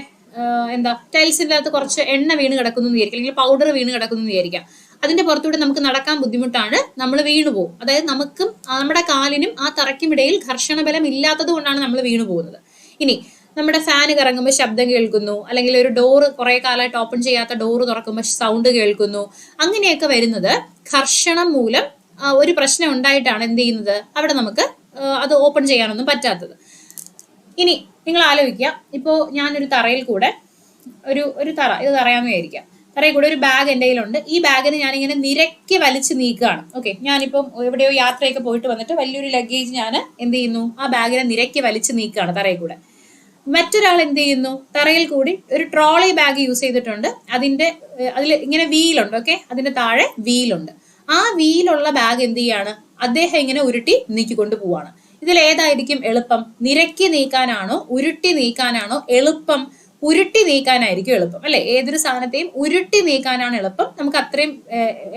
ടൈൽസിന്റെ അകത്ത് കുറച്ച് എണ്ണ വീണ് കിടക്കുന്നു വിചാരിക്കും, അല്ലെങ്കിൽ പൗഡർ വീണ് കിടക്കുന്നു വിചാരിക്കാം. അതിന്റെ പുറത്തൂടെ നമുക്ക് നടക്കാൻ ബുദ്ധിമുട്ടാണ്, നമ്മൾ വീണു പോകും. അതായത് നമുക്കും നമ്മുടെ കാലിനും ആ തറയ്ക്കും ഇടയിൽ ഘർഷണ ബലം ഇല്ലാത്തത് കൊണ്ടാണ് നമ്മൾ വീണു പോകുന്നത്. ഇനി നമ്മുടെ ഫാന് കറങ്ങുമ്പോൾ ശബ്ദം കേൾക്കുന്നു, അല്ലെങ്കിൽ ഒരു ഡോറ് കുറെ കാലമായിട്ട് ഓപ്പൺ ചെയ്യാത്ത ഡോറ് തുറക്കുമ്പോൾ സൗണ്ട് കേൾക്കുന്നു. അങ്ങനെയൊക്കെ വരുന്നത് ഘർഷണം മൂലം ഒരു പ്രശ്നം ഉണ്ടായിട്ടാണ് എന്ത് ചെയ്യുന്നത്, അവിടെ നമുക്ക് അത് ഓപ്പൺ ചെയ്യാനൊന്നും പറ്റാത്തത്. ഇനി നിങ്ങൾ ആലോചിക്കുക, ഇപ്പോ ഞാനൊരു തറയിൽ കൂടെ ഒരു തറ, ഇത് തറയാന്ന് വിചാരിക്കാം, തറയിൽ കൂടെ ഒരു ബാഗ് എൻ്റെ കയ്യിലുണ്ട്. ഈ ബാഗിന് ഞാനിങ്ങനെ നിരക്കി വലിച്ച് നീക്കുകയാണ്. ഓക്കെ, ഞാനിപ്പം എവിടെയോ യാത്രയൊക്കെ പോയിട്ട് വന്നിട്ട് വലിയൊരു ലഗേജ് ഞാൻ എന്ത് ചെയ്യുന്നു, ആ ബാഗിനെ നിരക്കി വലിച്ച് നീക്കുകയാണ് തറയിൽ കൂടെ. മറ്റൊരാൾ എന്ത് ചെയ്യുന്നു, തറയിൽ കൂടി ഒരു ട്രോളി ബാഗ് യൂസ് ചെയ്തിട്ടുണ്ട്. അതിൽ ഇങ്ങനെ വീലുണ്ട്. ഓക്കെ, അതിന്റെ താഴെ വീലുണ്ട്. ആ വീലുള്ള ബാഗ് എന്ത് ചെയ്യാണ്, അദ്ദേഹം ഇങ്ങനെ ഉരുട്ടി നീക്കിക്കൊണ്ട് പോവാണ്. ഇതിൽ ഏതായിരിക്കും എളുപ്പം? നിരക്കി നീക്കാനാണോ ഉരുട്ടി നീക്കാനാണോ എളുപ്പം? ഉരുട്ടി നീക്കാനായിരിക്കും എളുപ്പം, അല്ലെ? ഏതൊരു സാധനത്തെയും ഉരുട്ടി നീക്കാനാണ് എളുപ്പം. നമുക്ക് അത്രയും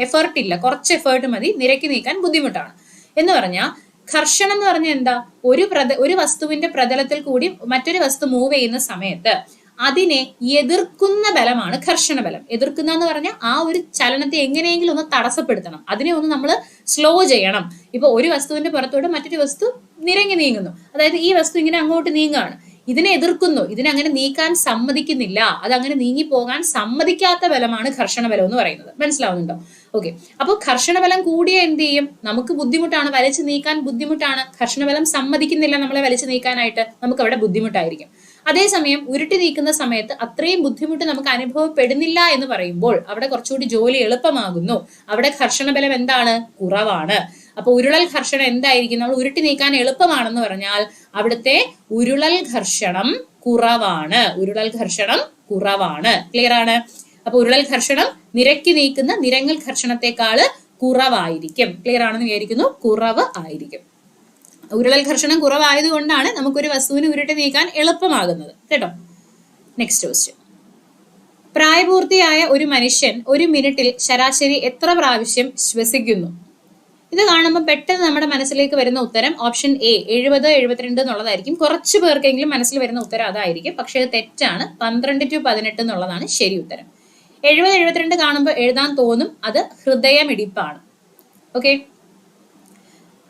എഫേർട്ട് ഇല്ല, കുറച്ച് എഫേർട്ട് മതി. നിരക്കി നീക്കാൻ ബുദ്ധിമുട്ടാണ്. എന്ന് പറഞ്ഞാൽ ഘർഷണം എന്ന് പറഞ്ഞാൽ എന്താ? ഒരു വസ്തുവിന്റെ പ്രതലത്തിൽ കൂടി മറ്റൊരു വസ്തു മൂവ് ചെയ്യുന്ന സമയത്ത് അതിനെ എതിർക്കുന്ന ബലമാണ് ഘർഷണ ബലം. എതിർക്കുന്ന എന്ന് പറഞ്ഞാൽ ആ ഒരു ചലനത്തെ എങ്ങനെയെങ്കിലും ഒന്ന് തടസ്സപ്പെടുത്തണം, അതിനെ ഒന്ന് നമ്മൾ സ്ലോ ചെയ്യണം. ഇപ്പൊ ഒരു വസ്തുവിന്റെ പുറത്തൂടെ മറ്റൊരു വസ്തു നിരങ്ങി നീങ്ങുന്നു, അതായത് ഈ വസ്തു ഇങ്ങനെ അങ്ങോട്ട് നീങ്ങുകയാണ്, ഇതിനെ എതിർക്കുന്നു, ഇതിനങ്ങനെ നീക്കാൻ സമ്മതിക്കുന്നില്ല, അത് അങ്ങനെ നീങ്ങി പോകാൻ സമ്മതിക്കാത്ത ബലമാണ് ഘർഷണ ബലം എന്ന് പറയുന്നത്. മനസ്സിലാവുന്നുണ്ടോ? ഓക്കെ, അപ്പൊ ഘർഷണ ബലം കൂടിയ എന്ത് ചെയ്യും, നമുക്ക് ബുദ്ധിമുട്ടാണ്, വലിച്ചു നീക്കാൻ ബുദ്ധിമുട്ടാണ്. ഘർഷണ ബലം സമ്മതിക്കുന്നില്ല നമ്മളെ വലിച്ചു നീക്കാനായിട്ട്, നമുക്ക് അവിടെ ബുദ്ധിമുട്ടായിരിക്കും. അതേസമയം ഉരുട്ടി നീക്കുന്ന സമയത്ത് അത്രയും ബുദ്ധിമുട്ട് നമുക്ക് അനുഭവപ്പെടുന്നില്ല എന്ന് പറയുമ്പോൾ അവിടെ കുറച്ചുകൂടി ജോലി എളുപ്പമാകുന്നു. അവിടെ ഘർഷണ ബലം എന്താണ്? കുറവാണ്. അപ്പൊ ഉരുളൽ ഘർഷണം എന്തായിരിക്കും? നമ്മൾ ഉരുട്ടി നീക്കാൻ എളുപ്പമാണെന്ന് പറഞ്ഞാൽ അവിടുത്തെ ഉരുളൽ ഘർഷണം കുറവാണ്. ഉരുളൽ ഘർഷണം കുറവാണ്. ക്ലിയർ ആണ്? അപ്പൊ ഉരുളൽ ഘർഷണം നിരക്കി നീക്കുന്ന നിരങ്ങൽ ഘർഷണത്തെക്കാള് കുറവായിരിക്കും. ക്ലിയർ ആണെന്ന് വിചാരിക്കുന്നു. കുറവ് ആയിരിക്കും. ഉരുളൽ ഘർഷണം കുറവായതുകൊണ്ടാണ് നമുക്കൊരു വസ്തുവിന് ഉരുട്ടി നീക്കാൻ എളുപ്പമാകുന്നത് കേട്ടോ. Next question. പ്രായപൂർത്തിയായ ഒരു മനുഷ്യൻ ഒരു മിനിറ്റിൽ ശരാശരി എത്ര പ്രാവശ്യം ശ്വസിക്കുന്നു? ഇത് കാണുമ്പോൾ പെട്ടെന്ന് നമ്മുടെ മനസ്സിലേക്ക് വരുന്ന ഉത്തരം ഓപ്ഷൻ എ 70, 72 എന്നുള്ളതായിരിക്കും. കുറച്ചു പേർക്കെങ്കിലും മനസ്സിൽ വരുന്ന ഉത്തരം അതായിരിക്കും. പക്ഷെ അത് തെറ്റാണ്. 12 to 18 എന്നുള്ളതാണ് ശരി ഉത്തരം. 70, 72 കാണുമ്പോൾ എഴുതാൻ തോന്നും, അത് ഹൃദയമിടിപ്പാണ്. ഓക്കെ,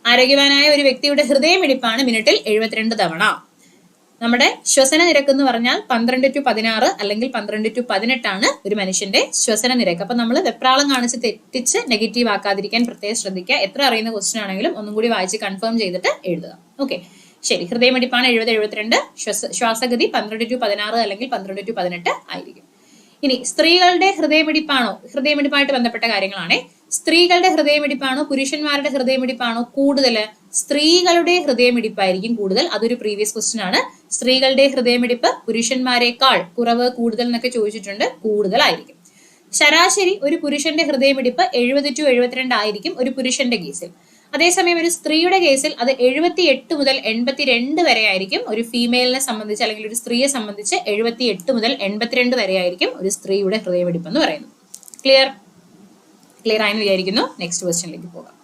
ആരോഗ്യവാനായ ഒരു വ്യക്തിയുടെ ഹൃദയമിടിപ്പാണ് മിനിറ്റിൽ 72 തവണ. നമ്മുടെ ശ്വസന നിരക്ക് എന്ന് പറഞ്ഞാൽ 12 to 16 അല്ലെങ്കിൽ 12 to 18 ആണ് ഒരു മനുഷ്യന്റെ ശ്വസന നിരക്ക്. അപ്പൊ നമ്മൾ വെപ്രാളം കാണിച്ച് തെറ്റിച്ച് നെഗറ്റീവ് ആക്കാതിരിക്കാൻ പ്രത്യേകം ശ്രദ്ധിക്കുക. എത്ര അറിയുന്ന ക്വസ്റ്റ്യൻ ആണെങ്കിലും ഒന്നും കൂടി വായിച്ച് കൺഫേം ചെയ്തിട്ട് എഴുതുക. ഓക്കെ, ശരി. ഹൃദയമിടിപ്പാണ് 70, 72. ശ്വാസഗതി 12 to 16 അല്ലെങ്കിൽ 12 to 18 ആയിരിക്കും. ഇനി സ്ത്രീകളുടെ ഹൃദയമിടിപ്പായിട്ട് ബന്ധപ്പെട്ട കാര്യങ്ങളാണ്. സ്ത്രീകളുടെ ഹൃദയമിടിപ്പാണോ പുരുഷന്മാരുടെ ഹൃദയമിടിപ്പാണോ കൂടുതൽ? സ്ത്രീകളുടെ ഹൃദയമിടിപ്പായിരിക്കും കൂടുതൽ. അതൊരു പ്രീവിയസ് ക്വസ്റ്റ്യൻ ആണ്. സ്ത്രീകളുടെ ഹൃദയമിടിപ്പ് പുരുഷന്മാരെക്കാൾ കുറവ്, കൂടുതൽ എന്നൊക്കെ ചോദിച്ചിട്ടുണ്ട്. കൂടുതലായിരിക്കും. ശരാശരി ഒരു പുരുഷന്റെ ഹൃദയമിടിപ്പ് 70 to 72 ആയിരിക്കും ഒരു പുരുഷന്റെ കേസിൽ. അതേസമയം ഒരു സ്ത്രീയുടെ കേസിൽ അത് 78 മുതൽ 82 വരെ ആയിരിക്കും. ഒരു ഫീമെയിലിനെ സംബന്ധിച്ച് അല്ലെങ്കിൽ ഒരു സ്ത്രീയെ സംബന്ധിച്ച് 78 മുതൽ 82 വരെ ആയിരിക്കും ഒരു സ്ത്രീയുടെ ഹൃദയമിടിപ്പ് എന്ന് പറയുന്നത്. ക്ലിയർ ആയെന്ന് വിചാരിക്കുന്നു. നെക്സ്റ്റ് ക്വസ്റ്റ്യനിലേക്ക് പോകാം.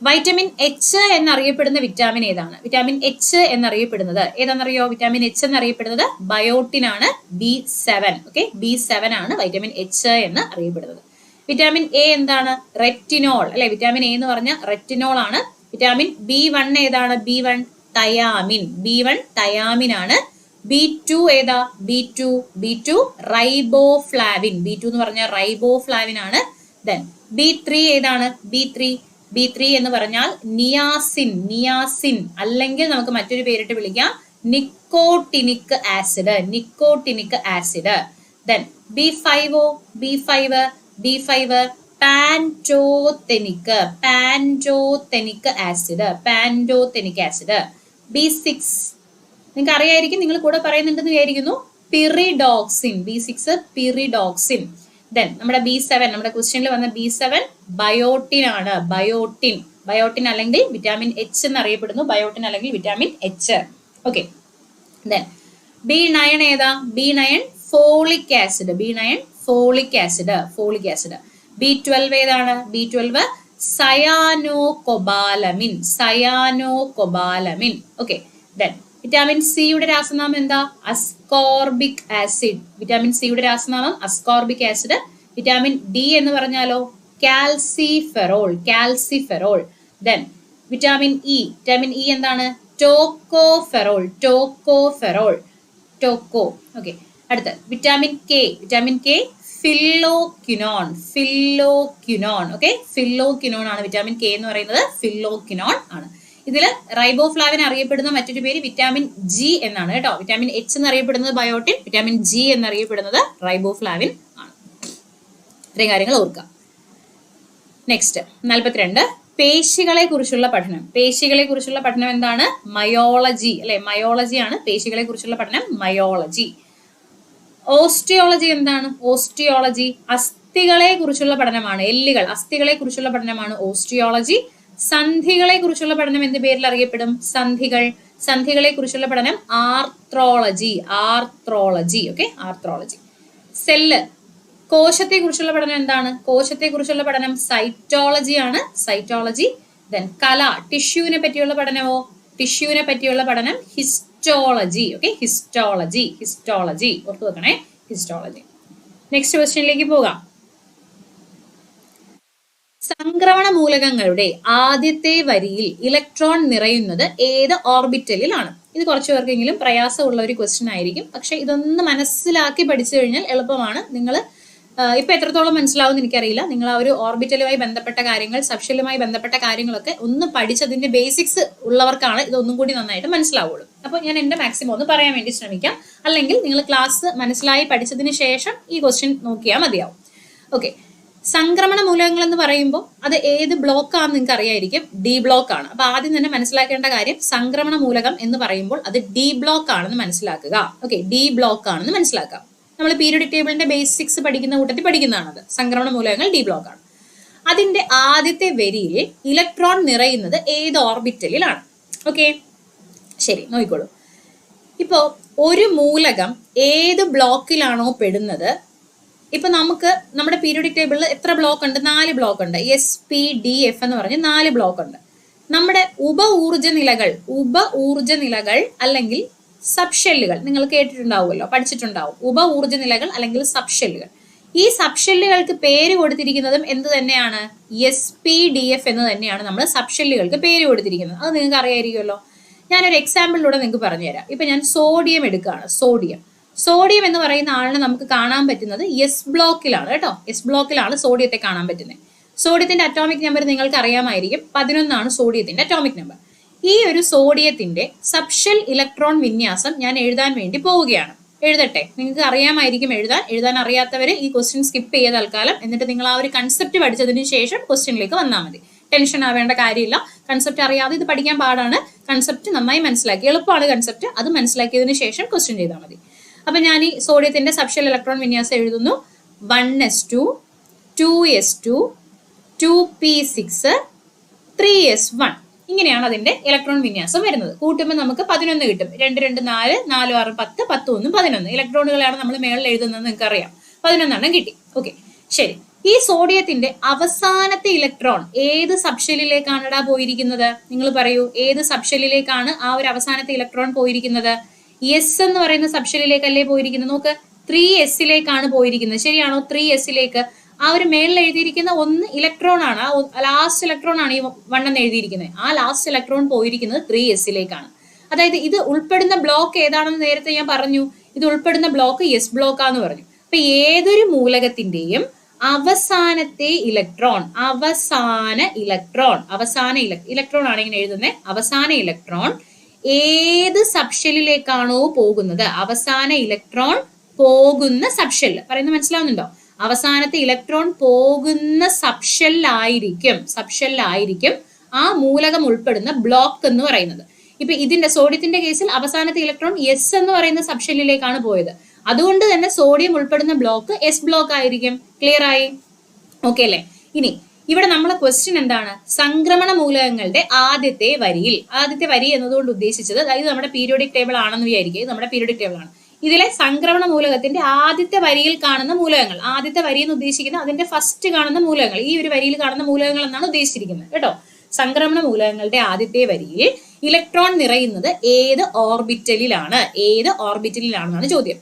വൈറ്റമിൻ എച്ച് എന്നറിയപ്പെടുന്ന വിറ്റാമിൻ ഏതാണ്? വിറ്റാമിൻ എച്ച് എന്നറിയപ്പെടുന്നത് ഏതാണെന്നറിയോ? വിറ്റാമിൻ എച്ച് എന്നറിയപ്പെടുന്നത് ബയോട്ടിൻ ആണ്. B7. ഓക്കെ, B7 ആണ് വൈറ്റമിൻ എച്ച് എന്ന് അറിയപ്പെടുന്നത്. വിറ്റാമിൻ എ എന്താണ്? റെറ്റിനോൾ അല്ലെ? വിറ്റാമിൻ എ എന്ന് പറഞ്ഞ റെറ്റിനോൾ ആണ്. വിറ്റാമിൻ B1 ഏതാണ്? B1 thiamine. B1 തയാമിൻ ആണ്. B2 ഏതാ? B2 riboflavin. B2 എന്ന് പറഞ്ഞ റൈബോഫ്ലാവിൻ ആണ്. ദെൻ B3 ഏതാണ്? B3 എന്ന് പറഞ്ഞാൽ നിയാസിൻ അല്ലെങ്കിൽ നമുക്ക് മറ്റൊരു പേരിട്ട് വിളിക്കാം nicotinic acid, nicotinic acid. Then B5 pantothenic, pantothenic acid, pantothenic acid. B6 നിങ്ങൾക്ക് അറിയായിരിക്കും, നിങ്ങൾ കൂടെ പറയുന്നുണ്ടെന്ന് വിചാരിക്കുന്നു, പിറിഡോക്സിൻ, B6 പിറിഡോക്സിൻ. ദെൻ നമ്മുടെ B7, നമ്മുടെ ക്വസ്റ്റ്യനിൽ വന്ന B7 ബയോട്ടിൻ ആണ്, ബയോട്ടിൻ, ബയോട്ടിൻ അല്ലെങ്കിൽ വിറ്റാമിൻ എച്ച് എന്നറിയപ്പെടുന്നു, ബയോട്ടിൻ അല്ലെങ്കിൽ vitamin H. Okay. Then B9 ഏതാ? B9 folic acid, B9 folic acid, folic acid. B12 ഏതാണ്? B12 cyanocobalamin, cyanocobalamin. Okay. Then vitamin സിയുടെ രാസനാമം എന്താ? അസ്കോർബിക് ആസിഡ്, വിറ്റാമിൻ സിയുടെ രാസനാമം അസ്കോർബിക് ആസിഡ്. വിറ്റാമിൻ ഡി എന്ന് പറഞ്ഞാലോ calciferol, calciferol. Then vitamin E, vitamin E എന്താണ്? Tocopherol, tocopherol, toco. ഓക്കെ. അടുത്ത vitamin K, vitamin K phylloquinone, phylloquinone. Okay, phylloquinone ആണ് വിറ്റാമിൻ കെ എന്ന് പറയുന്നത്, ഫില്ലോക്വിനോൺ ആണ്. ഇതില് റൈബോഫ്ലാവിൻ അറിയപ്പെടുന്ന മറ്റൊരു പേര് വിറ്റാമിൻ ജി എന്നാണ് കേട്ടോ. വിറ്റാമിൻ എച്ച് എന്നറിയപ്പെടുന്നത് ബയോട്ടിൻ, വിറ്റാമിൻ ജി എന്നറിയപ്പെടുന്നത് റൈബോഫ്ലാവിൻ ആണ്. ഇത്രയും കാര്യങ്ങൾ ഓർക്കുക. നെക്സ്റ്റ് 42 പേശികളെ കുറിച്ചുള്ള പഠനം. പേശികളെ കുറിച്ചുള്ള പഠനം എന്താണ്? മയോളജി അല്ലെ, മയോളജി ആണ് പേശികളെ കുറിച്ചുള്ള പഠനം, മയോളജി. ഓസ്റ്റിയോളജി എന്താണ്? ഓസ്റ്റിയോളജി അസ്ഥികളെ കുറിച്ചുള്ള പഠനമാണ്, എല്ലുകൾ, അസ്ഥികളെ കുറിച്ചുള്ള പഠനമാണ് ഓസ്റ്റിയോളജി. സന്ധികളെ കുറിച്ചുള്ള പഠനം എന്ത് പേരിൽ അറിയപ്പെടും? സന്ധികൾ. സന്ധികളെ കുറിച്ചുള്ള പഠനം ആർത്രോളജി, ആർത്രോളജി. ഓക്കെ, ആർത്രോളജി. സെല്ല്, കോശത്തെ കുറിച്ചുള്ള പഠനം എന്താണ്? കോശത്തെ കുറിച്ചുള്ള പഠനം സൈറ്റോളജി ആണ്, സൈറ്റോളജി. ദെൻ കല, ടിഷ്യൂവിനെ പറ്റിയുള്ള പഠനമോ? ടിഷ്യൂവിനെ പറ്റിയുള്ള പഠനം ഹിസ്റ്റോളജി. ഓക്കെ, ഹിസ്റ്റോളജി, ഹിസ്റ്റോളജി ഓർത്തു വെക്കണേ, ഹിസ്റ്റോളജി. നെക്സ്റ്റ് ക്വസ്റ്റ്യനിലേക്ക് പോകാം. സംക്രമണ മൂലകങ്ങളുടെ ആദ്യത്തെ വരിയിൽ ഇലക്ട്രോൺ നിറയുന്നത് ഏത് ഓർബിറ്റലിലാണ്? ഇത് കുറച്ചു പേർക്കെങ്കിലും പ്രയാസമുള്ള ഒരു ക്വസ്റ്റ്യൻ ആയിരിക്കും. പക്ഷെ ഇതൊന്ന് മനസ്സിലാക്കി പഠിച്ചു കഴിഞ്ഞാൽ എളുപ്പമാണ്. നിങ്ങൾ ഇപ്പൊ എത്രത്തോളം മനസ്സിലാവുമെന്ന് എനിക്കറിയില്ല. നിങ്ങൾ ആ ഒരു ഓർബിറ്റലുമായി ബന്ധപ്പെട്ട കാര്യങ്ങൾ, സബ്ഷെല്ലുമായി ബന്ധപ്പെട്ട കാര്യങ്ങളൊക്കെ ഒന്ന് പഠിച്ചതിന്റെ ബേസിക്സ് ഉള്ളവർക്കാണ് ഇതൊന്നും കൂടി നന്നായിട്ട് മനസ്സിലാവുള്ളൂ. അപ്പൊ ഞാൻ എന്റെ മാക്സിമം ഒന്ന് പറയാൻ വേണ്ടി ശ്രമിക്കാം. അല്ലെങ്കിൽ നിങ്ങൾ ക്ലാസ് മനസ്സിലായി പഠിച്ചതിന് ശേഷം ഈ ക്വസ്റ്റ്യൻ നോക്കിയാൽ മതിയാവും. ഓക്കെ. സംക്രമണ മൂലകങ്ങൾ എന്ന് പറയുമ്പോൾ അത് ഏത് ബ്ലോക്ക് ആണെന്ന് നിങ്ങൾക്ക് അറിയായിരിക്കും. ഡി ബ്ലോക്ക് ആണ്. അപ്പൊ ആദ്യം തന്നെ മനസ്സിലാക്കേണ്ട കാര്യം, സംക്രമണ മൂലകം എന്ന് പറയുമ്പോൾ അത് ഡി ബ്ലോക്ക് ആണെന്ന് മനസ്സിലാക്കുക. ഓക്കെ, ഡി ബ്ലോക്ക് ആണെന്ന് മനസ്സിലാക്കുക. നമ്മൾ പീരിയോഡിക് ടേബിളിന്റെ ബേസിക്സ് പഠിക്കുന്ന കൂട്ടത്തിൽ പഠിക്കുന്നതാണത്. സംക്രമണ മൂലകങ്ങൾ ഡി ബ്ലോക്ക് ആണ്. അതിന്റെ ആദ്യത്തെ വരിയിൽ ഇലക്ട്രോൺ നിറയുന്നത് ഏത് ഓർബിറ്റലിലാണ്? ഓക്കെ, ശരി, നോക്കിക്കോളൂ. ഇപ്പോ ഒരു മൂലകം ഏത് ബ്ലോക്കിലാണോ പെടുന്നത്, ഇപ്പൊ നമുക്ക് നമ്മുടെ പീരിയോഡിക് ടേബിളിൽ എത്ര ബ്ലോക്ക് ഉണ്ട്? 4 ബ്ലോക്ക് ഉണ്ട്. SPDF എന്ന് പറഞ്ഞ് 4 ബ്ലോക്ക് ഉണ്ട്. നമ്മുടെ ഉപ ഊർജ നിലകൾ അല്ലെങ്കിൽ സബ്ഷെല്ലുകൾ നിങ്ങൾ കേട്ടിട്ടുണ്ടാവുമല്ലോ, പഠിച്ചിട്ടുണ്ടാവും. ഉപ ഊർജ നിലകൾ അല്ലെങ്കിൽ സബ്ഷെല്ലുകൾ. ഈ സബ്ഷെല്ലുകൾക്ക് പേര് കൊടുത്തിരിക്കുന്നതും എന്ത് തന്നെയാണ്? SPDF എന്ന് തന്നെയാണ് നമ്മൾ സബ്ഷെല്ലുകൾക്ക് പേര് കൊടുത്തിരിക്കുന്നത്. അത് നിങ്ങൾക്ക് അറിയായിരിക്കുമല്ലോ. ഞാനൊരു എക്സാമ്പിളിലൂടെ നിങ്ങൾക്ക് പറഞ്ഞുതരാം. ഇപ്പൊ ഞാൻ സോഡിയം എടുക്കുകയാണ്. സോഡിയം എന്ന് പറയുന്ന ആളിനെ നമുക്ക് കാണാൻ പറ്റുന്നത് എസ് ബ്ലോക്കിലാണ് കേട്ടോ. എസ് ബ്ലോക്കിലാണ് സോഡിയത്തെ കാണാൻ പറ്റുന്നത്. സോഡിയത്തിന്റെ അറ്റോമിക് നമ്പർ നിങ്ങൾക്ക് അറിയാമായിരിക്കും. 11 ആണ് സോഡിയത്തിന്റെ അറ്റോമിക് നമ്പർ. ഈ ഒരു സോഡിയത്തിന്റെ സബ്ഷെൽ ഇലക്ട്രോൺ വിന്യാസം ഞാൻ എഴുതാൻ വേണ്ടി പോവുകയാണ്. എഴുതട്ടെ? നിങ്ങൾക്ക് അറിയാമായിരിക്കും എഴുതാൻ അറിയാത്തവര് ഈ ക്വസ്റ്റ്യൻ സ്കിപ്പ് ചെയ്ത തൽക്കാലം. എന്നിട്ട് നിങ്ങൾ ആ ഒരു കൺസെപ്റ്റ് പഠിച്ചതിന് ശേഷം ക്വസ്റ്റ്യനിലേക്ക് വന്നാൽ മതി. ടെൻഷൻ ആവേണ്ട കാര്യമില്ല. കൺസെപ്റ്റ് അറിയാതെ ഇത് പഠിക്കാൻ പാടാണ്. കൺസെപ്റ്റ് നന്നായി മനസ്സിലാക്കി, എളുപ്പമാണ് കൺസെപ്റ്റ്. അത് മനസ്സിലാക്കിയതിനു ശേഷം ക്വസ്റ്റ്യൻ ചെയ്താൽ മതി. അപ്പൊ ഞാൻ ഈ സോഡിയത്തിന്റെ സബ്ഷെൽ ഇലക്ട്രോൺ വിന്യാസം എഴുതുന്നു. 1s2, 2s2, 2p6, 3s1. ഇങ്ങനെയാണ് അതിന്റെ ഇലക്ട്രോൺ വിന്യാസം വരുന്നത്. കൂട്ടുമ്പോൾ നമുക്ക് 11 കിട്ടും. 2 2 4, 4 6 10, 10 1 11 ഇലക്ട്രോണുകളാണ് നമ്മൾ മേളിൽ എഴുതുന്നത്. നിങ്ങൾക്ക് അറിയാം. 11 കിട്ടി. ഓക്കെ, ശരി. ഈ സോഡിയത്തിന്റെ അവസാനത്തെ ഇലക്ട്രോൺ ഏത് സബ്ഷെല്ലിലേക്കാണ് പോയിരിക്കുന്നത്? നിങ്ങൾ പറയൂ, ഏത് സബ്ഷെല്ലിലേക്കാണ് ആ ഒരു അവസാനത്തെ ഇലക്ട്രോൺ പോയിരിക്കുന്നത്? എസ് എന്ന് പറയുന്ന സബ്ഷെല്ലിലേക്കല്ലേ പോയിരിക്കുന്നത്? നോക്ക്, 3s പോയിരിക്കുന്നത്. ശരിയാണോ? 3s. ആ ഒരു മേളിൽ എഴുതിയിരിക്കുന്ന 1 ഇലക്ട്രോൺ ആണ്. ആ ലാസ്റ്റ് ഇലക്ട്രോൺ ആണ് ഈ 1 എന്ന് എഴുതിയിരിക്കുന്നത്. ആ ലാസ്റ്റ് ഇലക്ട്രോൺ പോയിരിക്കുന്നത് 3s. അതായത് ഇത് ഉൾപ്പെടുന്ന ബ്ലോക്ക് ഏതാണെന്ന് നേരത്തെ ഞാൻ പറഞ്ഞു. ഇത് ഉൾപ്പെടുന്ന ബ്ലോക്ക് എസ് ബ്ലോക്കാന്ന് പറഞ്ഞു. അപ്പൊ ഏതൊരു മൂലകത്തിന്റെയും അവസാനത്തെ ഇലക്ട്രോൺ ഇലക്ട്രോൺ ആണ് ഇങ്ങനെ എഴുതുന്നത്. അവസാന ഇലക്ട്രോൺ ഏത് സബ്ഷെല്ലിലേക്കാണോ പോകുന്നത്, അവസാന ഇലക്ട്രോൺ പോകുന്ന സബ്ഷെല്ല്, പറയുന്നത് മനസ്സിലാവുന്നുണ്ടോ? അവസാനത്തെ ഇലക്ട്രോൺ പോകുന്ന സബ്ഷെല്ലായിരിക്കും ആ മൂലകം ഉൾപ്പെടുന്ന ബ്ലോക്ക് എന്ന് പറയുന്നത്. ഇപ്പൊ ഇതിന്റെ സോഡിയത്തിന്റെ കേസിൽ അവസാനത്തെ ഇലക്ട്രോൺ എസ് എന്ന് പറയുന്ന സബ്ഷെല്ലിലേക്കാണ് പോയത്. അതുകൊണ്ട് തന്നെ സോഡിയം ഉൾപ്പെടുന്ന ബ്ലോക്ക് എസ് ബ്ലോക്ക് ആയിരിക്കും. ക്ലിയർ ആയി? ഓക്കെ അല്ലേ? ഇനി ഇവിടെ നമ്മളെ ക്വസ്റ്റ്യൻ എന്താണ്? സംക്രമണ മൂലകങ്ങളുടെ ആദ്യത്തെ വരി എന്നതുകൊണ്ട് ഉദ്ദേശിച്ചത്, അതായത് നമ്മുടെ പീരിയോഡിക് ടേബിൾ ആണെന്ന് വിചാരിക്കുക. ഇത് നമ്മുടെ പീരിയോഡിക് ടേബിൾ ആണ്. ഇതിലെ സംക്രമണ മൂലകത്തിന്റെ ആദ്യത്തെ വരിയിൽ കാണുന്ന മൂലകങ്ങൾ, ആദ്യത്തെ വരി എന്ന് ഉദ്ദേശിക്കുന്നത് അതിന്റെ ഫസ്റ്റ് കാണുന്ന മൂലകങ്ങൾ, ഈ ഒരു വരിയിൽ കാണുന്ന മൂലകങ്ങൾ എന്നാണ് ഉദ്ദേശിച്ചിരിക്കുന്നത് കേട്ടോ. സംക്രമണ മൂലകങ്ങളുടെ ആദ്യത്തെ വരിയിൽ ഇലക്ട്രോൺ നിറയുന്നത് ഏത് ഓർബിറ്റലിലാണെന്നാണ് ചോദ്യം.